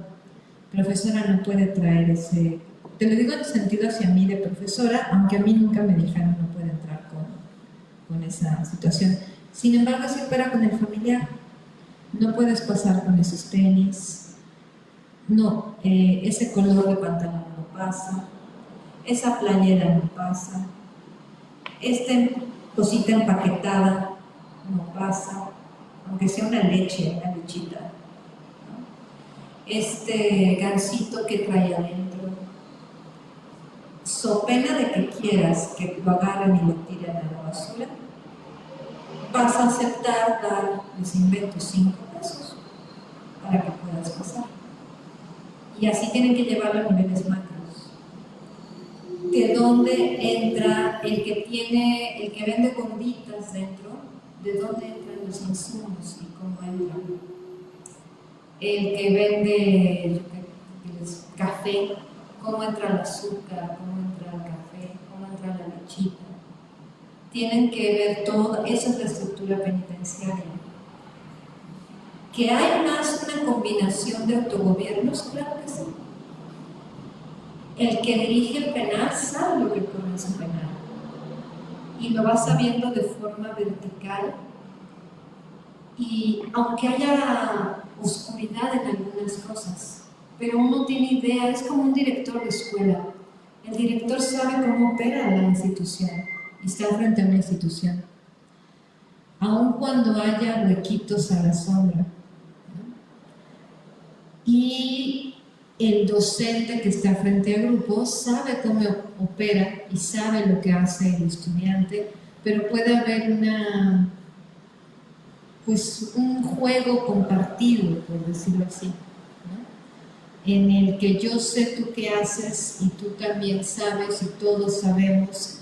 Profesora, no puede traer ese... Te lo digo en el sentido hacia mí de profesora, aunque a mí nunca me dijeron no puede entrar con esa situación. Sin embargo, si opera con el familiar, no puedes pasar con esos tenis, no, ese color de pantalón no pasa, esa playera no pasa, esta cosita empaquetada no pasa, aunque sea una leche, una lechita, ¿no? Este gansito que trae adentro, so pena de que quieras que lo agarren y lo tiren a la basura, vas a aceptar dar, les invento, 5 pesos para que puedas pasar. Y así tienen que llevarlo a niveles macros. Que dónde entra el que vende gorditas dentro, de dónde entran los insumos y cómo entran. El que vende café, cómo entra el azúcar, cómo entra el café, cómo entra la lechita. Tienen que ver todo, esa es la estructura penitenciaria. ¿Que hay más una combinación de autogobiernos? Claro que sí. El que dirige el penal sabe lo que ocurre en su penal y lo va sabiendo de forma vertical y aunque haya oscuridad en algunas cosas, pero uno tiene idea, es como un director de escuela. El director sabe cómo opera la institución y está frente a una institución. Aun cuando haya huequitos a la sombra, ¿no? Y el docente que está frente a grupos sabe cómo opera y sabe lo que hace el estudiante, pero puede haber un juego compartido, por decirlo así, ¿no? En el que yo sé tú qué haces y tú también sabes y todos sabemos,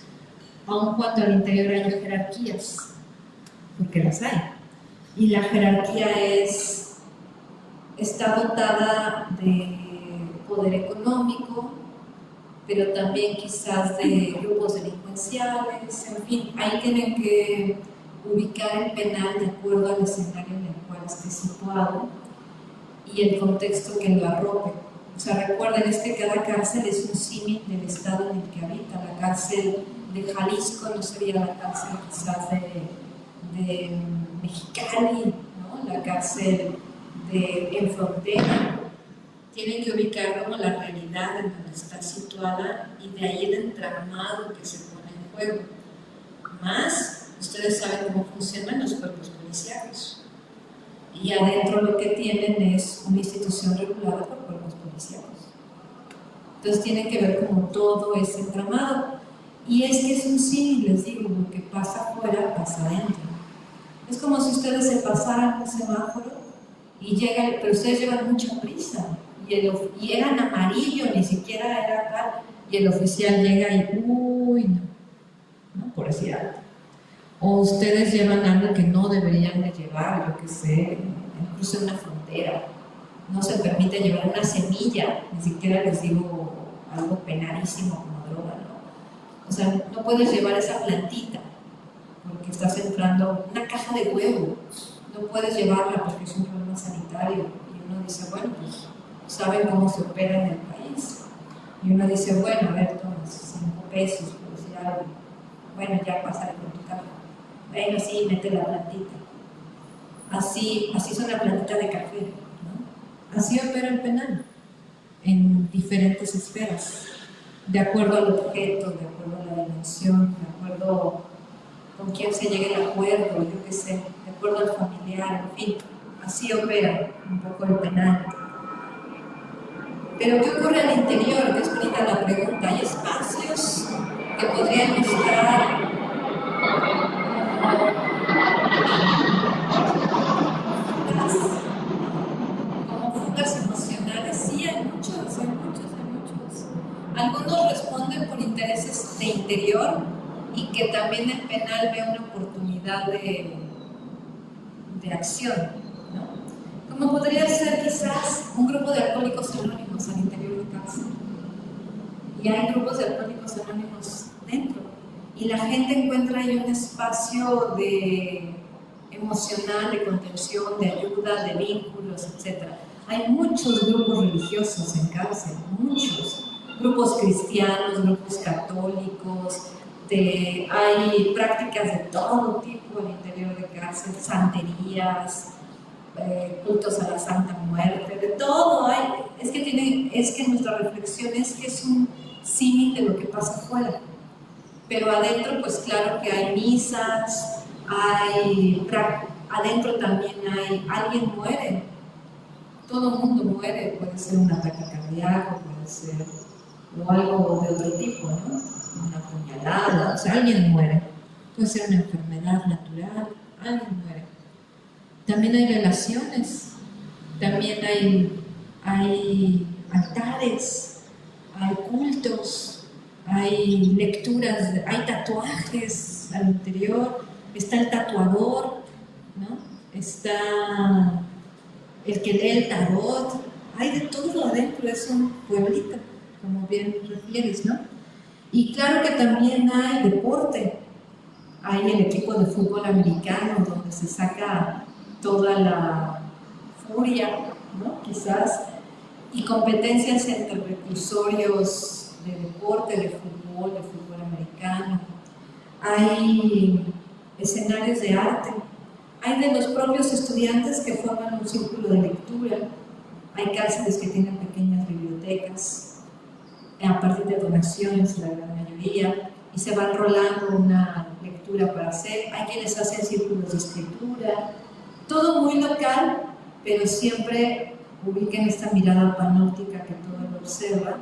aun cuando al interior haya jerarquías, porque las hay. Y la jerarquía está dotada de poder económico, pero también quizás de grupos delincuenciales, en fin, ahí tienen que ubicar el penal de acuerdo al escenario en el cual esté situado y el contexto que lo arrope. O sea, recuerden, que cada cárcel es un símil del estado en el que habita. La cárcel de Jalisco no sería la cárcel quizás de Mexicali, ¿no? La cárcel en frontera. Tienen que ubicar como la realidad en donde está situada y de ahí el entramado que se pone en juego. Más, ustedes saben cómo funcionan los cuerpos policiales. Y adentro lo que tienen es una institución regulada por cuerpos policiales. Entonces tienen que ver como todo ese entramado. Y es que es un símil, les digo, lo que pasa afuera pasa adentro. Es como si ustedes se pasaran un semáforo y llegan, pero ustedes llevan mucha prisa. Y eran amarillo, ni siquiera era tal, y el oficial llega y, uy, no, por decir algo. O ustedes llevan algo que no deberían de llevar, yo qué sé, incluso en una frontera. No se permite llevar una semilla, ni siquiera les digo algo penalísimo como droga, ¿no? O sea, no puedes llevar esa plantita, porque estás entrando una caja de huevo, no puedes llevarla porque es un problema sanitario. Y uno dice, bueno, pues saben cómo se opera en el país. Y uno dice, bueno, a ver, tomas 5 pesos, por decir algo. Bueno, ya pásale con tu caja. Bueno, sí, mete la plantita. Así son la plantita de café, ¿no? Así opera el penal, en diferentes esferas, de acuerdo al objeto, de acuerdo a la dimensión, de acuerdo con quién se llegue al acuerdo, yo qué sé, de acuerdo al familiar, en fin. Así opera un poco el penal. Pero ¿qué ocurre al interior? Que es bonita la pregunta. Hay espacios que podrían estar como fugas emocionales. Sí, hay muchos. Algunos responden por intereses de interior y que también el penal ve una oportunidad de acción, ¿no? Como podría ser quizás un grupo de alcohólicos anónimos al interior de cárcel. Y hay grupos de alcohólicos anónimos dentro. Y la gente encuentra ahí un espacio emocional, de contención, de ayuda, de vínculos, etc. Hay muchos grupos religiosos en cárcel, muchos. Grupos cristianos, grupos católicos, hay prácticas de todo tipo al interior de cárcel, santerías, cultos a la Santa Muerte, de todo hay. Es que nuestra reflexión es que es un símil de lo que pasa afuera. Pero adentro, pues claro que hay misas, adentro también alguien muere, todo el mundo muere, puede ser un ataque cardíaco, puede ser o algo de otro tipo, ¿no? Una puñalada, o sea, alguien muere, puede ser una enfermedad natural, alguien muere. También hay relaciones, también hay altares, hay cultos, hay lecturas, hay tatuajes al interior, está el tatuador, ¿no? Está el que lee el tarot, hay de todo adentro, es un pueblito, como bien refieres, ¿no? Y claro que también hay deporte, hay el equipo de fútbol americano donde se saca toda la furia, ¿no? Quizás, y competencias entre recursorios de deporte, de fútbol americano. Hay escenarios de arte, Hay de los propios estudiantes que forman un círculo de lectura, hay cárceles que tienen pequeñas bibliotecas, a partir de donaciones, la gran mayoría, y se van rolando una lectura para hacer. Hay quienes hacen círculos de escritura, todo muy local, pero siempre ubiquen esta mirada panóptica que todo lo observa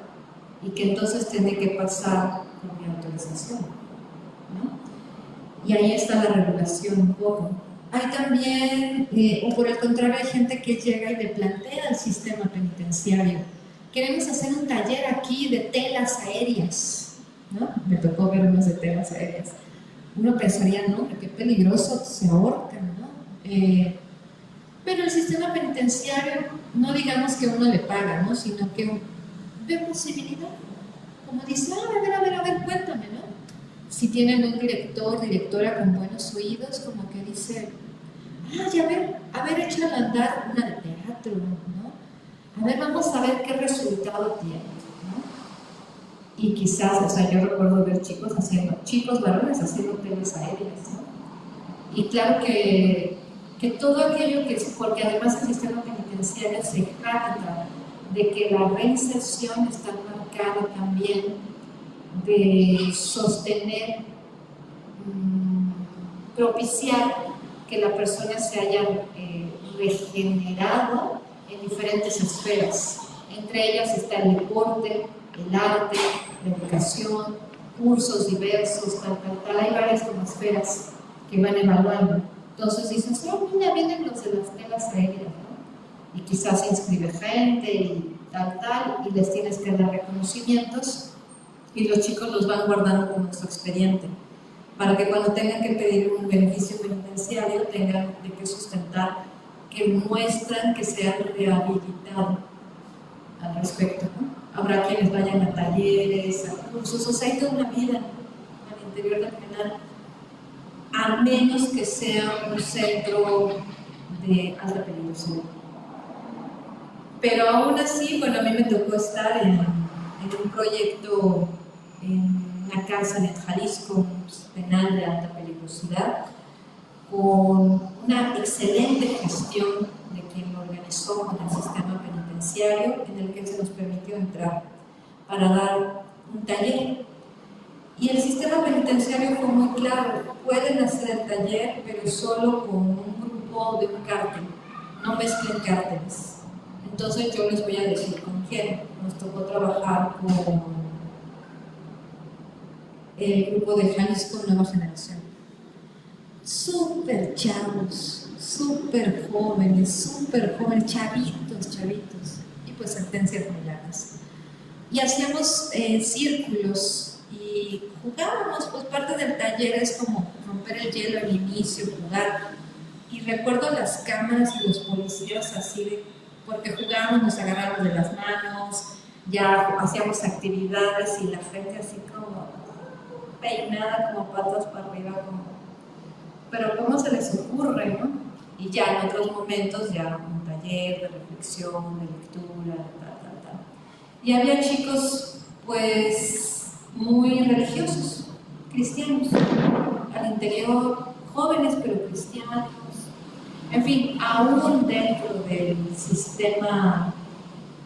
y que entonces tiene que pasar por mi autorización, ¿no? Y ahí está la regulación un poco. Hay también, o por el contrario, hay gente que llega y le plantea al sistema penitenciario: queremos hacer un taller aquí de telas aéreas, ¿no? Me tocó ver unos de telas aéreas. Uno pensaría, no, qué peligroso, se ahorcan, ¿no? Pero el sistema penitenciario, no digamos que uno le paga, ¿no? Sino que ve posibilidad. Como dice, a ver, cuéntame, ¿no? Si tienen un director, directora con buenos oídos, como que dice, ay, a ver, échale a andar una de teatro, ¿no? A ver, vamos a ver qué resultado tiene, ¿no? Y quizás, o sea, yo recuerdo ver chicos varones haciendo telas aéreas, ¿no? Y claro que todo aquello que es, porque además el sistema penitenciario se jacta de que la reinserción está marcada también de sostener, propiciar que la persona se haya regenerado en diferentes esferas. Entre ellas está el deporte, el arte, la educación, cursos diversos, tal. Hay varias como esferas que van evaluando. Entonces dicen, mira, vienen los de las telas aéreas, ¿no? Y quizás se inscribe gente y tal, y les tienes que dar reconocimientos y los chicos los van guardando como su expediente, para que cuando tengan que pedir un beneficio penitenciario tengan de qué sustentar que muestran que se han rehabilitado al respecto, ¿no? Habrá quienes vayan a talleres, a cursos, o sea, hay toda una vida al interior del penal, a menos que sea un centro de alta peligrosidad. Pero aún así, bueno, a mí me tocó estar en un proyecto en una cárcel en Jalisco, un penal de alta peligrosidad, con una excelente gestión de quien lo organizó con el sistema penitenciario, en el que se nos permitió entrar para dar un taller. Y el sistema penitenciario fue muy claro: pueden hacer el taller, pero solo con un grupo de un cártel, no mezclen cárteles. Entonces yo les voy a decir con quién. Nos tocó trabajar con el grupo de Jalisco Nueva Generación. Súper chavos, súper jóvenes, chavitos, y pues sentencias muy largas. Y hacíamos círculos y jugábamos, pues parte del taller es como romper el hielo al inicio, jugar. Y recuerdo las cámaras y los policías así, porque jugábamos, nos agarrábamos de las manos, ya hacíamos actividades y la gente así como peinada, como patas para arriba, como, pero ¿cómo se les ocurre, no? Y ya en otros momentos ya un taller de reflexión, de lectura, tal. Y había chicos pues muy religiosos, cristianos, al interior, jóvenes pero cristianos. En fin, aún dentro del sistema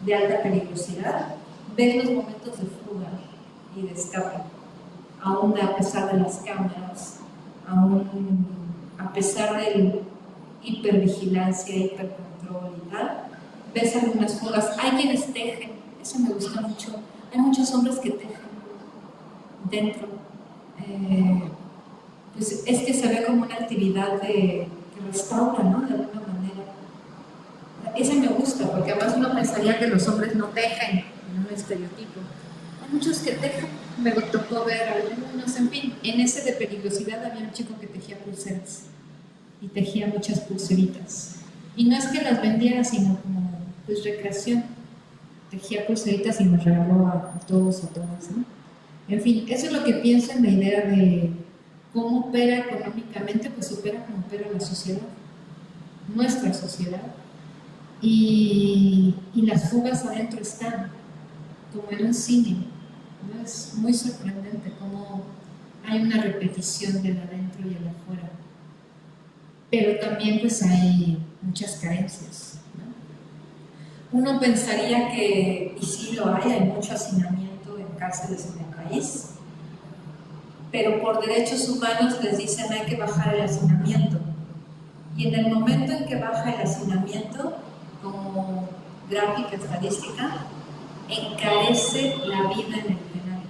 de alta peligrosidad, ves los momentos de fuga y de escape, aún a pesar de las cámaras, aún a pesar de hipervigilancia, hipercontrol y tal, ves algunas fugas. Hay quienes tejen, eso me gusta mucho. Hay muchos hombres que tejen dentro. Pues es que se ve como una actividad que restaura, ¿no? De alguna manera. Ese me gusta, porque además uno pensaría que los hombres no tejen, en un estereotipo. Hay muchos que tejen, me tocó ver algunos, en fin. En ese de peligrosidad había un chico que tejía pulseras, y tejía muchas pulseritas. Y no es que las vendiera, sino como pues recreación. Tejía pulseritas y nos regaló a todos y todas, ¿no? En fin, eso es lo que pienso en la idea de cómo opera económicamente, pues opera como opera la sociedad, nuestra sociedad. Y las fugas adentro están, como en un cine, ¿no? Es muy sorprendente cómo hay una repetición del adentro y el afuera. pero también pues hay muchas carencias, ¿no? Uno pensaría que, y sí lo hay mucho hacinamiento en cárceles en el país, pero por derechos humanos les dicen hay que bajar el hacinamiento. Y en el momento en que baja el hacinamiento, como gráfica estadística, encarece la vida en el penal.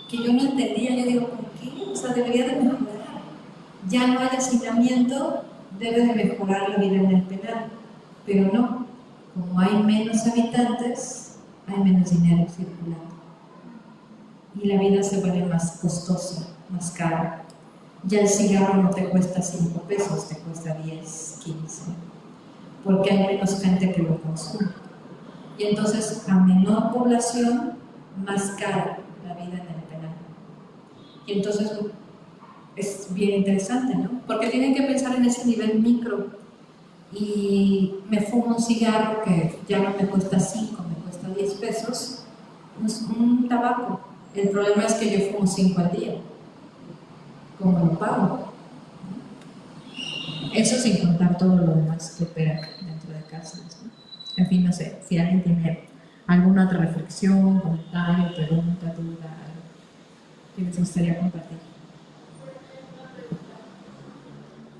Que yo no entendía, yo digo, ¿por qué? O sea, debería de mejorar. Ya no hay hacinamiento, debe de mejorar la vida en el penal. Pero no, como hay menos habitantes, hay menos dinero circulando. Y la vida se vuelve más costosa, más cara. Ya el cigarro no te cuesta 5 pesos, te cuesta 10, 15, porque hay menos gente que lo consume. Y entonces, a menor población, más cara la vida en el penal. Y entonces es bien interesante, ¿no? Porque tienen que pensar en ese nivel micro. Y me fumo un cigarro que ya no me cuesta 5, me cuesta 10 pesos, es un tabaco. El problema es que yo fumo 5 al día. ¿Cómo lo pago? Eso sin contar todo lo demás que opera dentro de cárceles, ¿no? En fin, no sé, si alguien tiene alguna otra reflexión, comentario, pregunta, duda, algo que les gustaría compartir.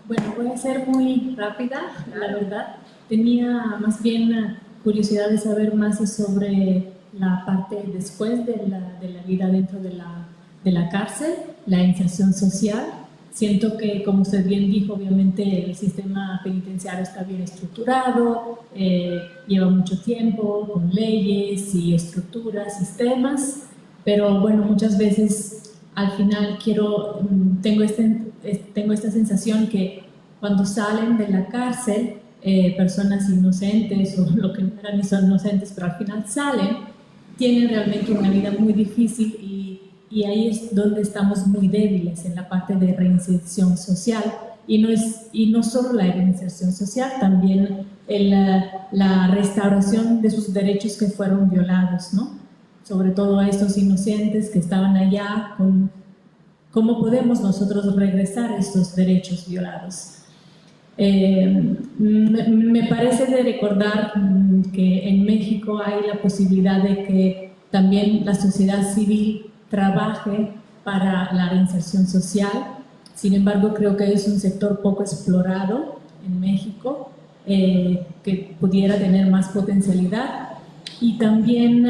Bueno, voy a ser muy rápida, la verdad. Tenía más bien curiosidad de saber más sobre la parte después de la vida dentro de la cárcel, la inserción social. Siento que, como usted bien dijo, obviamente el sistema penitenciario está bien estructurado, lleva mucho tiempo con leyes y estructuras, sistemas, pero bueno, muchas veces al final tengo esta sensación que cuando salen de la cárcel, personas inocentes o lo que no eran ni son inocentes, pero al final salen, tienen realmente una vida muy difícil y ahí es donde estamos muy débiles en la parte de reinserción social. Y no solo la reinserción social, también la restauración de sus derechos que fueron violados, ¿no? Sobre todo a estos inocentes que estaban allá, ¿cómo podemos nosotros regresar estos derechos violados? Me parece de recordar que en México hay la posibilidad de que también la sociedad civil trabaje para la reinserción social. Sin embargo, creo que es un sector poco explorado en México, que pudiera tener más potencialidad. Y también,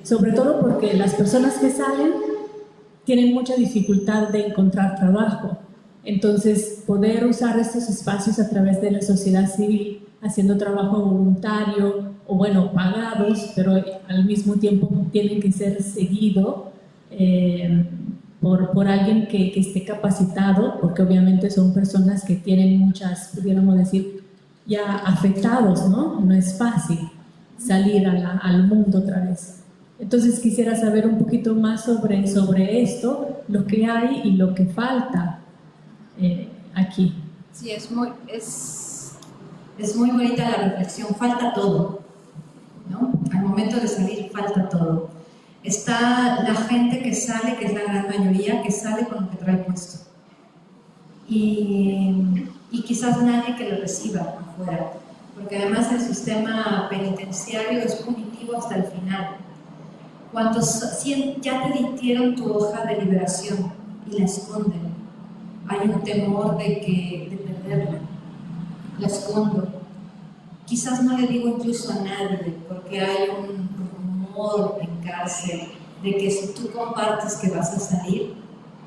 sobre todo porque las personas que salen tienen mucha dificultad de encontrar trabajo. Entonces, poder usar estos espacios a través de la sociedad civil, haciendo trabajo voluntario o, bueno, pagados, pero al mismo tiempo tienen que ser seguido por alguien que esté capacitado, porque obviamente son personas que tienen muchas, pudiéramos decir, ya afectados, ¿no? No es fácil salir al mundo otra vez. Entonces quisiera saber un poquito más sobre esto, lo que hay y lo que falta aquí. Sí, es muy bonita la reflexión, falta todo, ¿no? Al momento de salir falta todo. Está la gente que sale, que es la gran mayoría, que sale con lo que trae puesto. Y quizás nadie que lo reciba afuera, porque además el sistema penitenciario es punitivo hasta el final. Cuando ya te dieron tu hoja de liberación y la esconden, hay un temor de perderla, la escondo. Quizás no le digo incluso a nadie, porque hay un rumor en cárcel de que si tú compartes que vas a salir,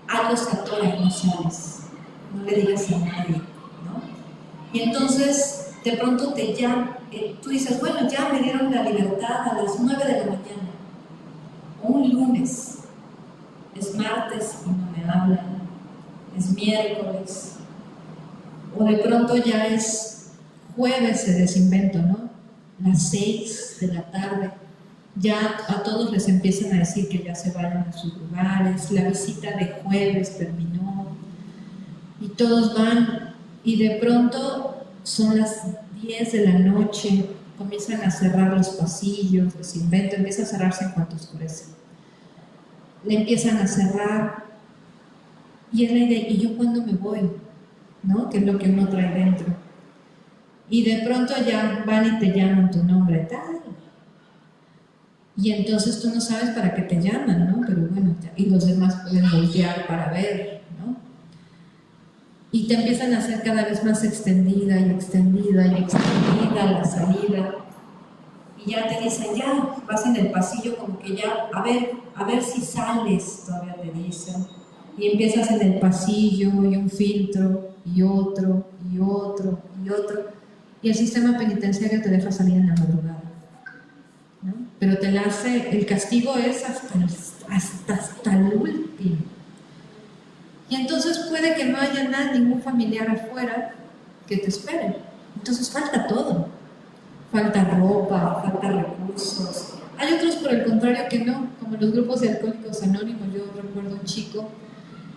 algo se atora y no sales. No le digas a nadie, ¿no? Y entonces, de pronto tú dices, bueno, ya me dieron la libertad a las 9 de la mañana, o un lunes, es martes y no me hablan, es miércoles, o de pronto ya es jueves, se desinvento, ¿no? Las 6 de la tarde, ya a todos les empiezan a decir que ya se vayan a sus lugares, la visita de jueves terminó, y todos van, y de pronto son las 10 de la noche, comienzan a cerrar los pasillos, desinvento, empieza a cerrarse en cuanto oscurece. Le empiezan a cerrar, y es la idea, ¿y yo cuándo me voy? ¿no? Que es lo que uno trae dentro. Y de pronto ya van y te llaman tu nombre, tal. Y entonces tú no sabes para qué te llaman, ¿no? Pero bueno, y los demás pueden voltear para ver, ¿no? Y te empiezan a hacer cada vez más extendida y extendida y extendida la salida. Y ya te dicen, ya, vas en el pasillo como que ya, a ver si sales, todavía te dicen. Y empiezas en el pasillo y un filtro y otro y otro y otro. Y el sistema penitenciario te deja salir en la madrugada, ¿no? Pero te la hace, el castigo es hasta el último. Y entonces puede que no haya ningún familiar afuera que te espere. Entonces falta todo. Falta ropa, falta recursos. Hay otros por el contrario que no, como los grupos de alcohólicos anónimos. Yo recuerdo un chico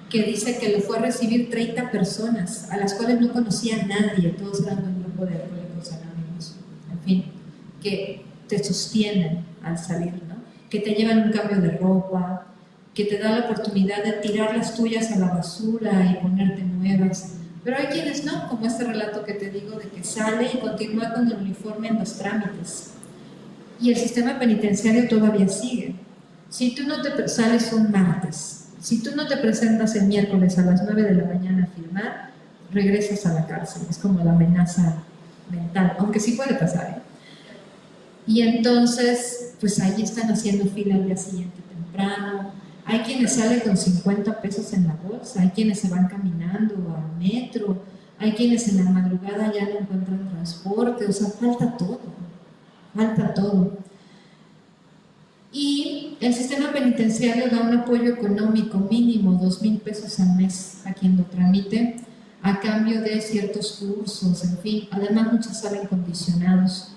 que dice que lo fue a recibir 30 personas, a las cuales no conocía a nadie, todos eran de un grupo de alcohólicos anónimos. En fin, que te sostienen al salir, ¿no? Que te llevan un cambio de ropa, que te da la oportunidad de tirar las tuyas a la basura y ponerte nuevas. Pero hay quienes no, como este relato que te digo de que sale y continúa con el uniforme en los trámites. Y el sistema penitenciario todavía sigue. Si tú no te sales un martes, si tú no te presentas el miércoles a las 9 de la mañana a firmar, regresas a la cárcel. Es como la amenaza mental, aunque sí puede pasar, ¿eh? Y entonces, pues ahí están haciendo fila al día siguiente temprano. Hay quienes salen con 50 pesos en la bolsa, hay quienes se van caminando al metro, hay quienes en la madrugada ya no encuentran transporte, o sea, falta todo. Y el sistema penitenciario da un apoyo económico mínimo, 2,000 pesos al mes a quien lo tramite, a cambio de ciertos cursos, en fin. Además, muchos salen condicionados.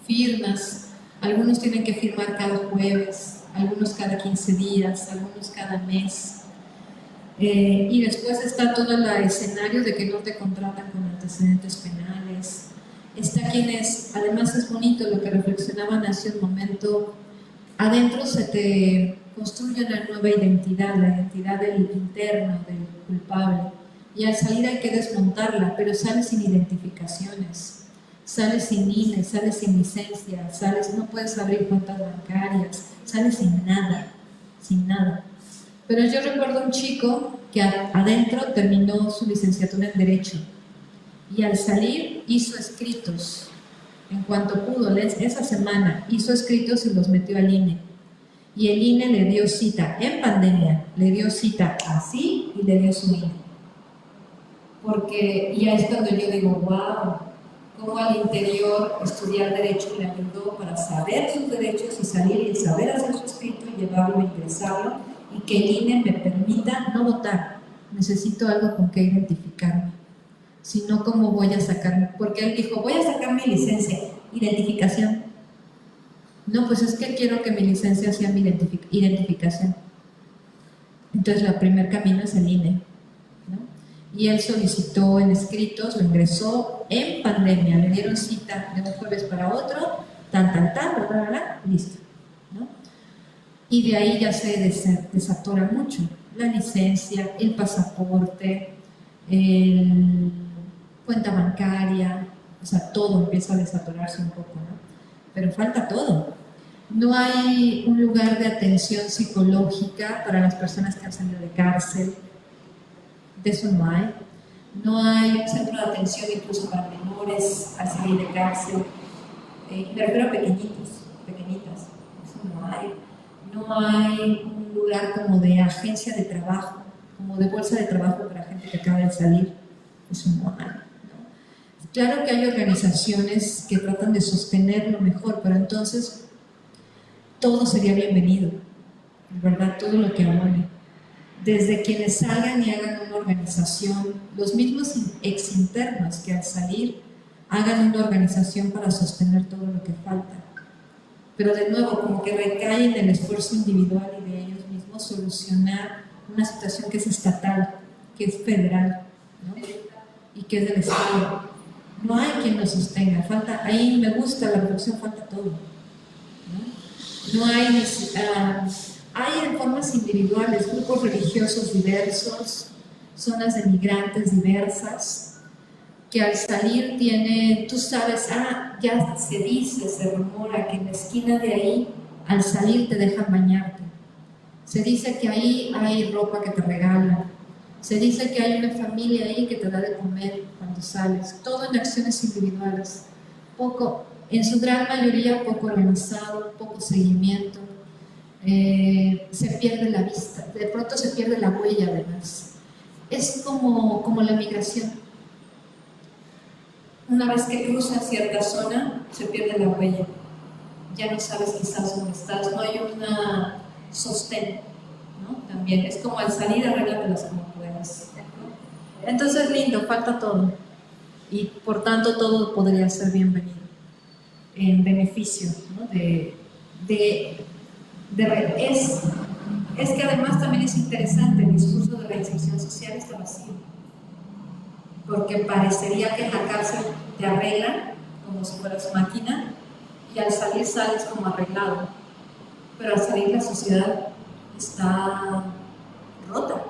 Firmas, algunos tienen que firmar cada jueves, algunos cada 15 días, algunos cada mes. Y después está todo el escenario de que no te contratan con antecedentes penales. Está quienes, además es bonito lo que reflexionaban hace un momento, adentro se te construye una nueva identidad, la identidad del interno, del culpable. Y al salir hay que desmontarla, pero sales sin identificaciones. Sales sin INE, sales sin licencia, no puedes abrir cuentas bancarias, sales sin nada. Pero yo recuerdo un chico que adentro terminó su licenciatura en Derecho y al salir hizo escritos, en cuanto pudo, esa semana hizo escritos y los metió al INE. Y el INE le dio cita, en pandemia, le dio cita así y le dio su INE. Porque ya es cuando yo digo, wow, cómo al interior estudiar Derecho le ayudó para saber sus derechos y salir y saber hacer su escrito y llevarlo, ingresarlo, y que el INE me permita no votar. Necesito algo con que identificarme. Si no, ¿cómo voy a sacarme? Porque él dijo, voy a sacar mi licencia, identificación. No, pues es que quiero que mi licencia sea mi identificación. Entonces, el primer camino es el INE, ¿no? Y él solicitó en escritos, lo ingresó en pandemia, le dieron cita de un jueves para otro, listo, ¿no? Y de ahí ya se desatora mucho, la licencia, el pasaporte, el cuenta bancaria, o sea, todo empieza a desatorarse un poco, ¿no? Pero falta todo. No hay un lugar de atención psicológica para las personas que han salido de cárcel, de eso no hay. No hay un centro de atención incluso para menores al salir de cárcel, pero pequeñitas, eso no hay. No hay un lugar como de agencia de trabajo, como de bolsa de trabajo para gente que acaba de salir, eso no hay, ¿no? Claro que hay organizaciones que tratan de sostenerlo mejor, pero entonces todo sería bienvenido, ¿verdad? Todo lo que abone. Desde quienes salgan y hagan una organización, los mismos exinternos que al salir hagan una organización para sostener todo lo que falta. Pero de nuevo, como que recae en el esfuerzo individual y de ellos mismos solucionar una situación que es estatal, que es federal, ¿no? Y que es del Estado. No hay quien lo sostenga, falta, ahí me gusta la reflexión, falta todo, ¿no? Hay en formas individuales, grupos religiosos diversos, zonas de migrantes diversas, que al salir tiene, tú sabes, ya se dice, se rumora que en la esquina de ahí, al salir te dejan bañarte. Se dice que ahí hay ropa que te regalan. Se dice que hay una familia ahí que te da de comer cuando sales. Todo en acciones individuales. Poco, en su gran mayoría poco organizado, poco seguimiento. Se pierde la vista. De pronto se pierde la huella además. Es como la migración. Una vez que cruzas cierta zona, se pierde la huella. Ya no sabes quizás dónde estás. No hay una sostén, ¿no? También es como al salir, arréglatelas como puedas. Entonces, lindo, falta todo. Y por tanto, todo podría ser bienvenido. En beneficio, ¿no? Es que además también es interesante, el discurso de reinserción social está vacío. Porque parecería que en la cárcel te arreglan como si fueras máquina y al salir sales como arreglado. Pero al salir la sociedad está rota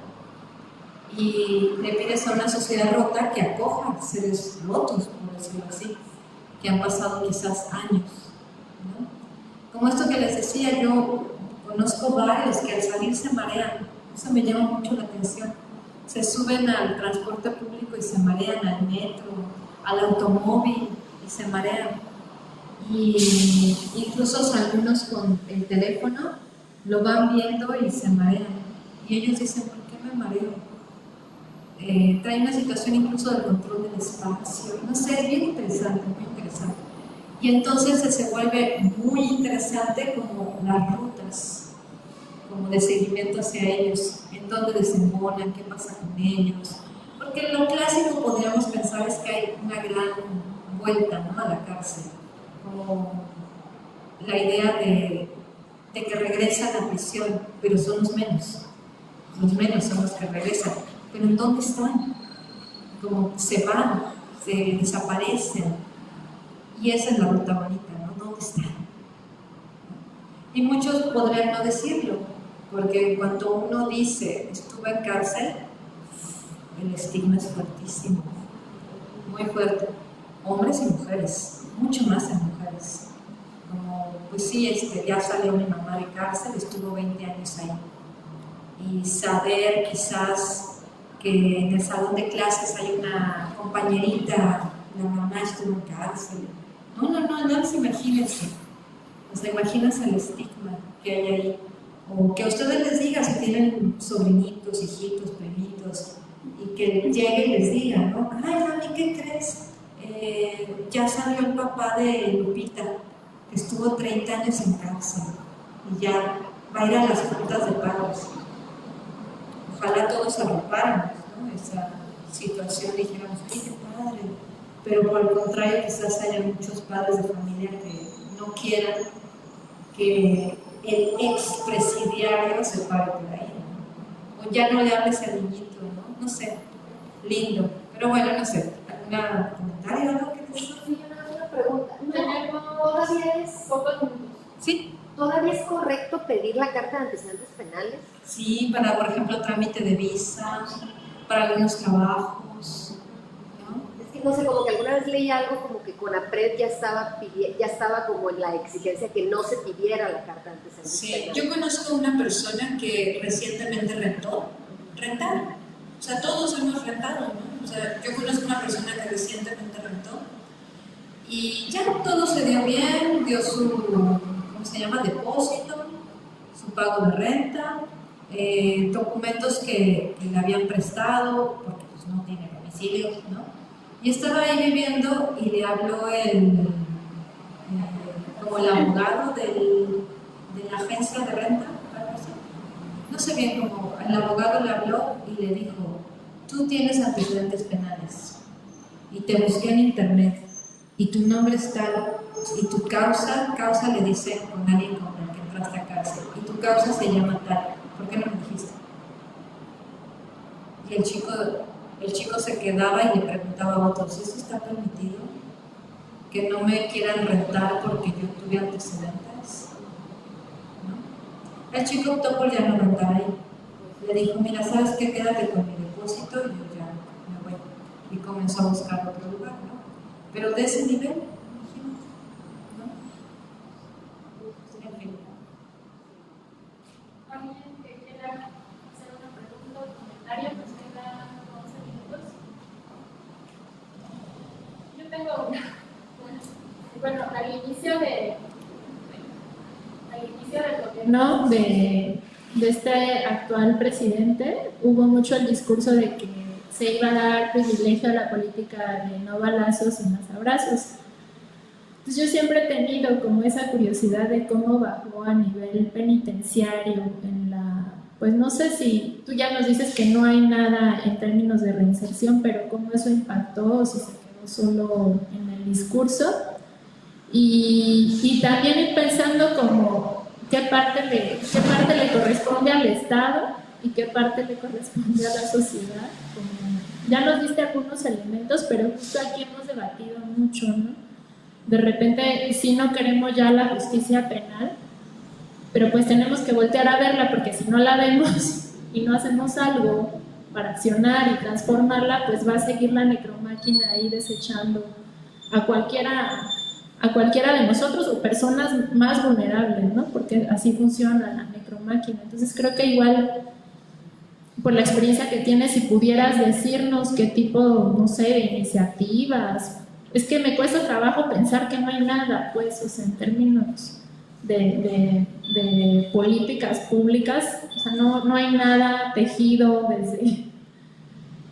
y le pides a una sociedad rota que acoja seres rotos, por decirlo así, que han pasado quizás años, ¿no? Como esto que les decía, yo conozco varios que al salir se marean. Eso me llama mucho la atención. Se suben al transporte público y se marean, al metro, al automóvil y se marean. Y incluso algunos con el teléfono lo van viendo y se marean. Y ellos dicen, ¿por qué me mareo? Trae una situación incluso del control del espacio. No sé, es bien interesante, muy interesante. Y entonces se vuelve muy interesante como las rutas, como de seguimiento hacia ellos, en dónde desembonan, qué pasa con ellos. Porque lo clásico podríamos pensar es que hay una gran vuelta, ¿no?, a la cárcel, como la idea de que regresan a la prisión, pero son los menos son los que regresan. Pero ¿en dónde están? Como se van, se desaparecen. Y esa es la ruta bonita, ¿no? ¿Dónde están? Y muchos podrían no decirlo, porque cuando uno dice estuve en cárcel, el estigma es fuertísimo, muy fuerte. Hombres y mujeres, mucho más en mujeres. Como, pues sí, ya salió mi mamá de cárcel, estuvo 20 años ahí. Y saber quizás que en el salón de clases hay una compañerita, la mamá estuvo en cárcel. No se imagínense. O sea, imagínense el estigma que hay ahí. O que a ustedes les diga si tienen sobrinitos, hijitos, primitos, y que llegue y les diga, ¿no? Ay, mami, ¿qué crees? Ya salió el papá de Lupita, que estuvo 30 años en cárcel, y ya va a ir a las juntas de padres. Ojalá todos arropáramos, ¿no?, esa situación, dijéramos, ¡ay, qué padre! Pero por el contrario, quizás haya muchos padres de familia que no quieran que el expresidiario se pare por ahí, ¿no? O ya no le hables al niñito, ¿no? No sé, lindo. Pero bueno, no sé, ¿algún comentario o algo que decir? Sí, una pregunta. ¿Todavía es Sí. ¿Todavía es correcto pedir la carta de antecedentes penales? Sí, para, por ejemplo, trámite de visa, para algunos trabajos, ¿no? Es que no sé, como que alguna vez leí algo como que CONAPRED ya estaba como en la exigencia que no se pidiera la carta de antecedentes penales. Yo conozco una persona que recientemente rentaron. O sea, todos hemos rentado, ¿no? O sea, yo conozco una persona que recientemente rentó y ya todo se dio bien, dio su, ¿cómo se llama?, depósito, su pago de renta, documentos que le habían prestado, porque pues no tiene domicilio, ¿no? Y estaba ahí viviendo y le habló como el abogado de la agencia de renta, algo así. No sé bien cómo, el abogado le habló y le dijo, tú tienes antecedentes penales y te busqué en internet y tu nombre es tal y tu causa le dice con alguien con el que entraste a cárcel y tu causa se llama tal, ¿por qué no me dijiste? Y el chico se quedaba y le preguntaba a otros, ¿eso está permitido? Que no me quieran rentar porque yo tuve antecedentes, ¿no? El chico optó por ya no rentar ahí. Le dijo, mira, ¿sabes qué? Quédate con mi depósito. propósito y yo ya me voy. Y comenzó a buscar otro lugar, ¿no? Pero de ese nivel, imagínate, ¿no? En fin. ¿Alguien que quiera hacer una pregunta o comentario? Nos quedan 11 minutos. Yo tengo una. Bueno, al inicio del gobierno de este actual presidente, hubo mucho el discurso de que se iba a dar privilegio a la política de no balazos y más abrazos. Entonces yo siempre he tenido como esa curiosidad de cómo bajó a nivel penitenciario en la, pues no sé si tú ya nos dices que no hay nada en términos de reinserción, pero cómo eso impactó o si se quedó solo en el discurso. Y también ir pensando como qué parte le corresponde al Estado y qué parte le corresponde a la sociedad. Como, ya nos diste algunos elementos, pero justo aquí hemos debatido mucho, ¿no? De repente sí no queremos ya la justicia penal, pero pues tenemos que voltear a verla, porque si no la vemos y no hacemos algo para accionar y transformarla, pues va a seguir la necromáquina ahí desechando a cualquiera de nosotros o personas más vulnerables, ¿no? Porque así funciona la necromáquina. Entonces creo que igual, por la experiencia que tienes, si pudieras decirnos qué tipo, no sé, de iniciativas. Es que me cuesta trabajo pensar que no hay nada, pues, o sea, en términos de políticas públicas, o sea, no hay nada tejido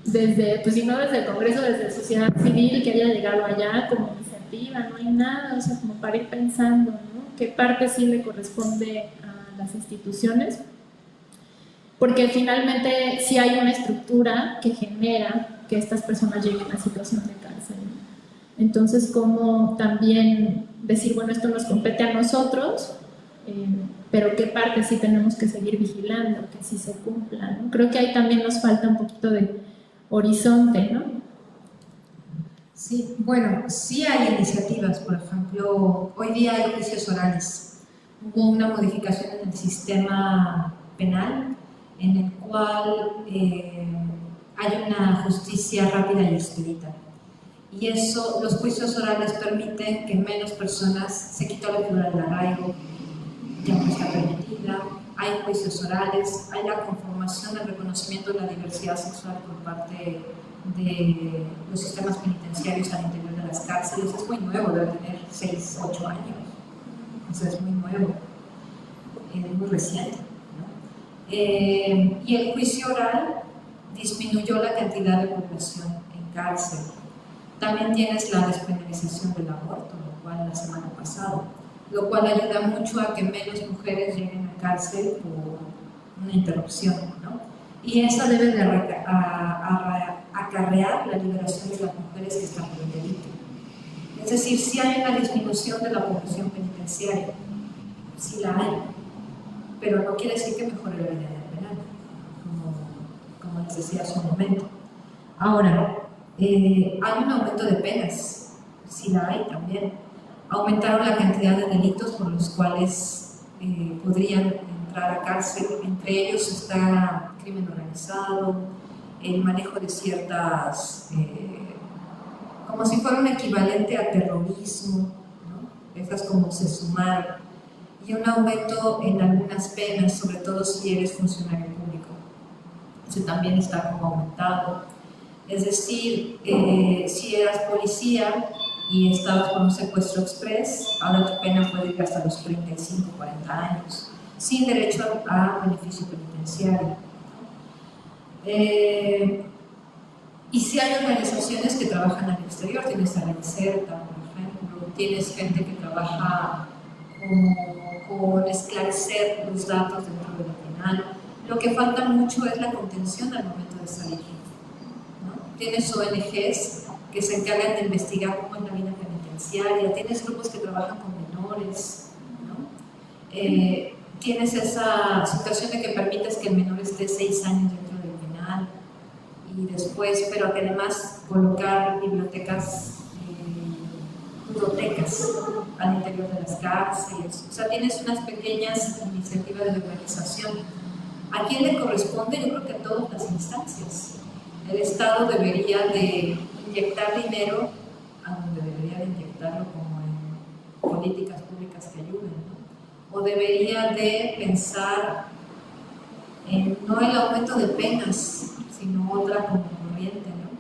desde, pues si no desde el Congreso, desde la sociedad civil que haya llegado allá como iniciativa, no hay nada, o sea, como para ir pensando, ¿no? ¿Qué parte sí le corresponde a las instituciones? Porque finalmente sí hay una estructura que genera que estas personas lleguen a situación de cárcel, ¿no? Entonces, ¿cómo también decir, bueno, esto nos compete a nosotros, pero qué parte sí tenemos que seguir vigilando, que sí se cumpla, ¿no? Creo que ahí también nos falta un poquito de horizonte, ¿no? Sí, bueno, sí hay iniciativas, por ejemplo, hoy día hay juicios orales. Hubo una modificación en el sistema penal en el cual hay una justicia rápida y expedita. Y eso, los juicios orales permiten que menos personas, se quitó la figura del arraigo, ya no está permitida, hay juicios orales, hay la conformación, el reconocimiento de la diversidad sexual por parte de los sistemas penitenciarios al interior de las cárceles. Es muy nuevo, debe tener 6, 8 años, o sea, es muy nuevo, es muy reciente, ¿no? Y el juicio oral disminuyó la cantidad de población en cárcel. También tienes la despenalización del aborto, lo cual la semana pasada, lo cual ayuda mucho a que menos mujeres lleguen a cárcel por una interrupción, ¿no? Y eso debe de acarrear la liberación de las mujeres que están por el delito. Es decir, sí hay una disminución de la población penitenciaria, sí la hay, pero no quiere decir que mejore la vida penal, como les decía hace un momento. Ahora, hay un aumento de penas, sí la hay también. Aumentaron la cantidad de delitos por los cuales podrían entrar a cárcel. Entre ellos está crimen organizado, el manejo de ciertas, como si fuera un equivalente a terrorismo, ¿no? Esas como se sumaron. Y un aumento en algunas penas, sobre todo si eres funcionario público. Eso también está como aumentado. Es decir, si eras policía y estabas con un secuestro express, ahora tu pena puede ir hasta los 35, 40 años, sin derecho a beneficio penitenciario. Y si hay organizaciones que trabajan al exterior, tienes a la Inserta, por ejemplo, tienes gente que trabaja con esclarecer los datos dentro de la penal. Lo que falta mucho es la contención al momento de salir, ¿no? Tienes ONGs que se encargan de investigar cómo es la vida penitenciaria, tienes grupos que trabajan con menores, ¿no? Tienes esa situación de que permites que el menor esté 6 años dentro del penal y después, pero que además colocar bibliotecas, ludotecas al interior de las cárceles. O sea, tienes unas pequeñas iniciativas de organización. ¿A quién le corresponde? Yo creo que a todas las instancias. El Estado debería de inyectar dinero a donde debería de inyectarlo, como en políticas públicas que ayuden, ¿no? O debería de pensar en no el aumento de penas, sino otra como corriente, ¿no?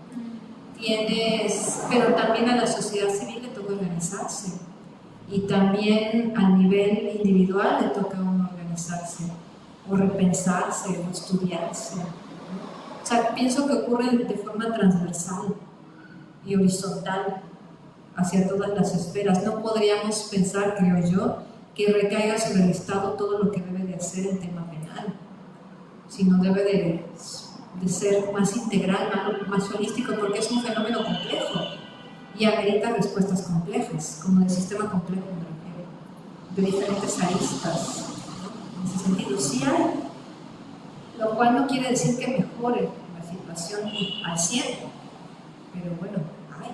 Pero también a la sociedad civil le toca organizarse, y también a nivel individual le toca a uno organizarse, o repensarse, o estudiarse, ¿no? O sea, pienso que ocurre de forma transversal y horizontal hacia todas las esferas. No podríamos pensar, creo yo, que recaiga sobre el Estado todo lo que debe de hacer en tema penal, sino debe de ser más integral, más holístico, porque es un fenómeno complejo y amerita respuestas complejas, como del sistema complejo, me refiero, de diferentes aristas, ¿no? En ese sentido sí hay, lo cual no quiere decir que mejore la situación al 100, pero bueno, hay,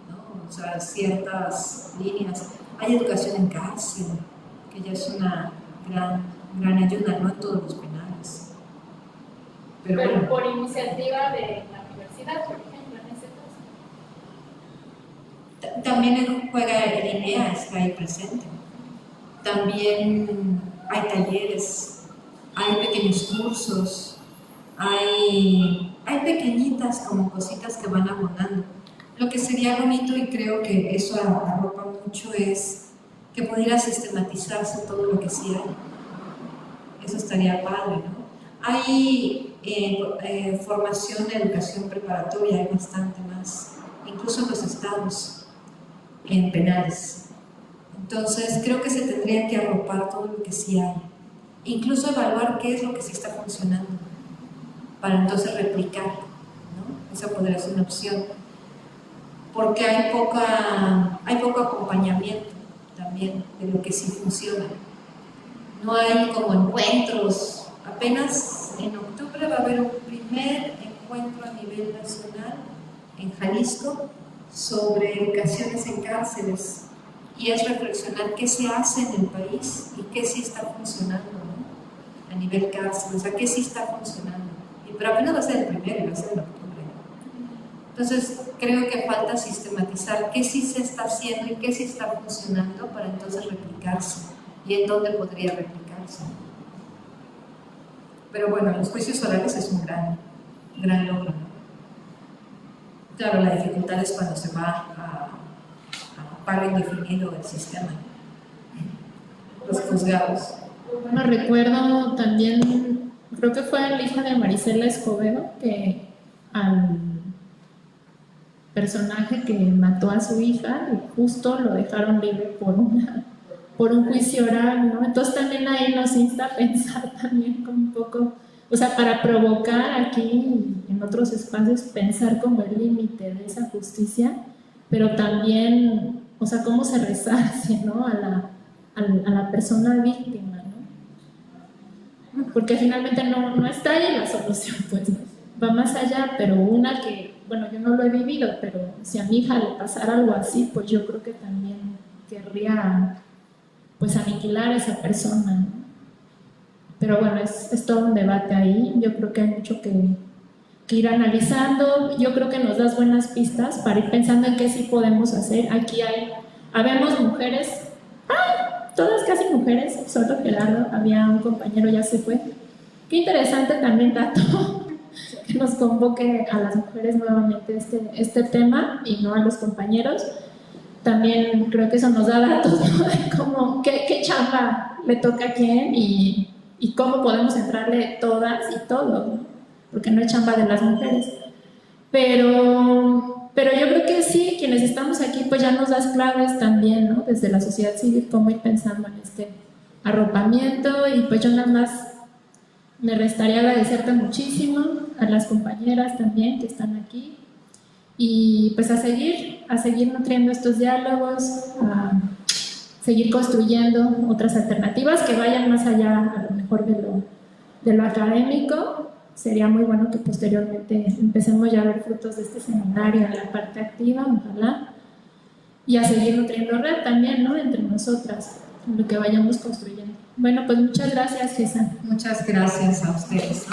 ¿no? O sea, ciertas líneas. Hay educación en cárcel, que ya es una gran ayuda, no en todos los penales. Pero bueno, por iniciativa de la universidad, por ejemplo, en ese caso. También juega el INEA, está ahí presente. También hay talleres, hay pequeños cursos, hay pequeñitas como cositas que van abonando. Lo que sería bonito, y creo que eso arropa mucho, es que pudiera sistematizarse todo lo que sí hay. Eso estaría padre, ¿no? Hay formación de educación preparatoria, hay bastante más, incluso en los estados, en penales. Entonces creo que se tendría que arropar todo lo que sí hay, incluso evaluar qué es lo que sí está funcionando, para entonces replicar, ¿no? Esa podría ser una opción, porque hay poco acompañamiento también de lo que sí funciona. No hay como encuentros. Apenas en octubre va a haber un primer encuentro a nivel nacional en Jalisco sobre educaciones en cárceles, y es reflexionar qué se hace en el país y qué sí está funcionando, ¿no? A nivel cárcel, o sea, qué sí está funcionando. Pero apenas va a ser el primero y va a ser en octubre. Entonces creo que falta sistematizar qué sí se está haciendo y qué sí está funcionando, para entonces replicarse, y en dónde podría replicarse. Pero bueno, los juicios orales es un gran logro, ¿no? Claro, la dificultad es cuando se va a paro indefinido del sistema, los juzgados. Bueno, recuerdo también, creo que fue la hija de Marisela Escobedo, que al personaje que mató a su hija, justo lo dejaron libre por un juicio oral, ¿no? Entonces también ahí nos insta a pensar también como un poco, o sea, para provocar aquí en otros espacios, pensar como el límite de esa justicia, pero también, o sea, cómo se resarce, ¿no? a la persona víctima, ¿no? Porque finalmente no está ahí la solución, pues va más allá, pero una que, bueno, yo no lo he vivido, pero si a mi hija le pasara algo así, pues yo creo que también querría pues aniquilar a esa persona, ¿no? Pero bueno, es todo un debate ahí. Yo creo que hay mucho que ir analizando. Yo creo que nos das buenas pistas para ir pensando en qué sí podemos hacer. Aquí habemos mujeres, todas casi mujeres, solo Gerardo, había un compañero, ya se fue. Qué interesante también, Tato, que nos convoque a las mujeres nuevamente este tema y no a los compañeros. También creo que eso nos da datos, ¿no? De cómo, qué chamba le toca a quién y cómo podemos entrarle todas y todos, ¿no? Porque no es chamba de las mujeres. Pero yo creo que sí, quienes estamos aquí, pues ya nos das claves también, ¿no? Desde la sociedad civil, cómo ir pensando en este arropamiento. Y pues yo nada más me restaría agradecerte muchísimo, a las compañeras también que están aquí. Y pues a seguir nutriendo estos diálogos, a seguir construyendo otras alternativas que vayan más allá a lo mejor de lo académico. Sería muy bueno que posteriormente empecemos ya a ver frutos de este seminario en la parte activa, ojalá, y a seguir nutriendo red también, ¿no? Entre nosotras, en lo que vayamos construyendo. Bueno, pues muchas gracias, Gesa. Muchas gracias a ustedes.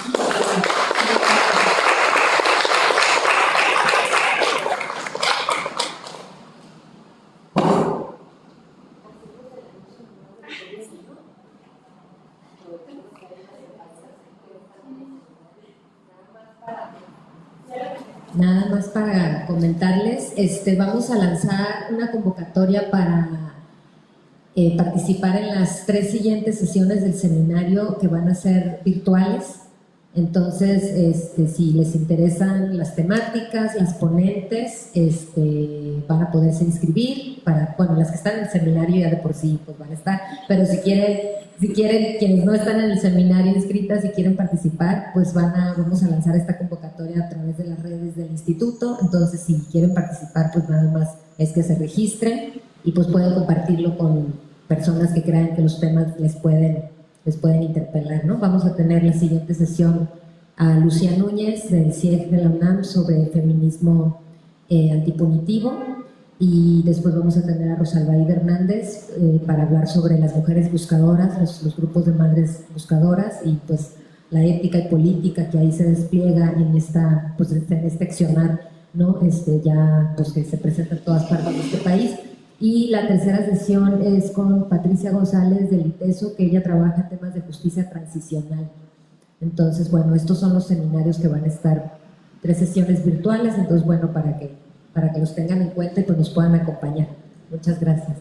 Nada más para comentarles, vamos a lanzar una convocatoria para participar en las 3 siguientes sesiones del seminario que van a ser virtuales. Entonces, si les interesan las temáticas, las ponentes, van a poderse inscribir. Bueno, las que están en el seminario ya de por sí pues van a estar, pero si quieren, quienes no están en el seminario inscritas y quieren participar, pues vamos a lanzar esta convocatoria a través de las redes del instituto. Entonces, si quieren participar, pues nada más es que se registren y pues pueden compartirlo con personas que crean que los temas les pueden interpelar, ¿no? Vamos a tener la siguiente sesión a Lucía Núñez del CIEG de la UNAM sobre feminismo antipunitivo, y después vamos a tener a Rosalbaide Hernández para hablar sobre las mujeres buscadoras, los grupos de madres buscadoras y pues la ética y política que ahí se despliega en este accionar, ¿no? Ya pues que se presenta en todas partes de este país. Y la tercera sesión es con Patricia González del ITESO, que ella trabaja en temas de justicia transicional. Entonces, bueno, estos son los seminarios que van a estar, 3 sesiones virtuales, entonces, bueno, para que los tengan en cuenta y pues nos puedan acompañar. Muchas gracias.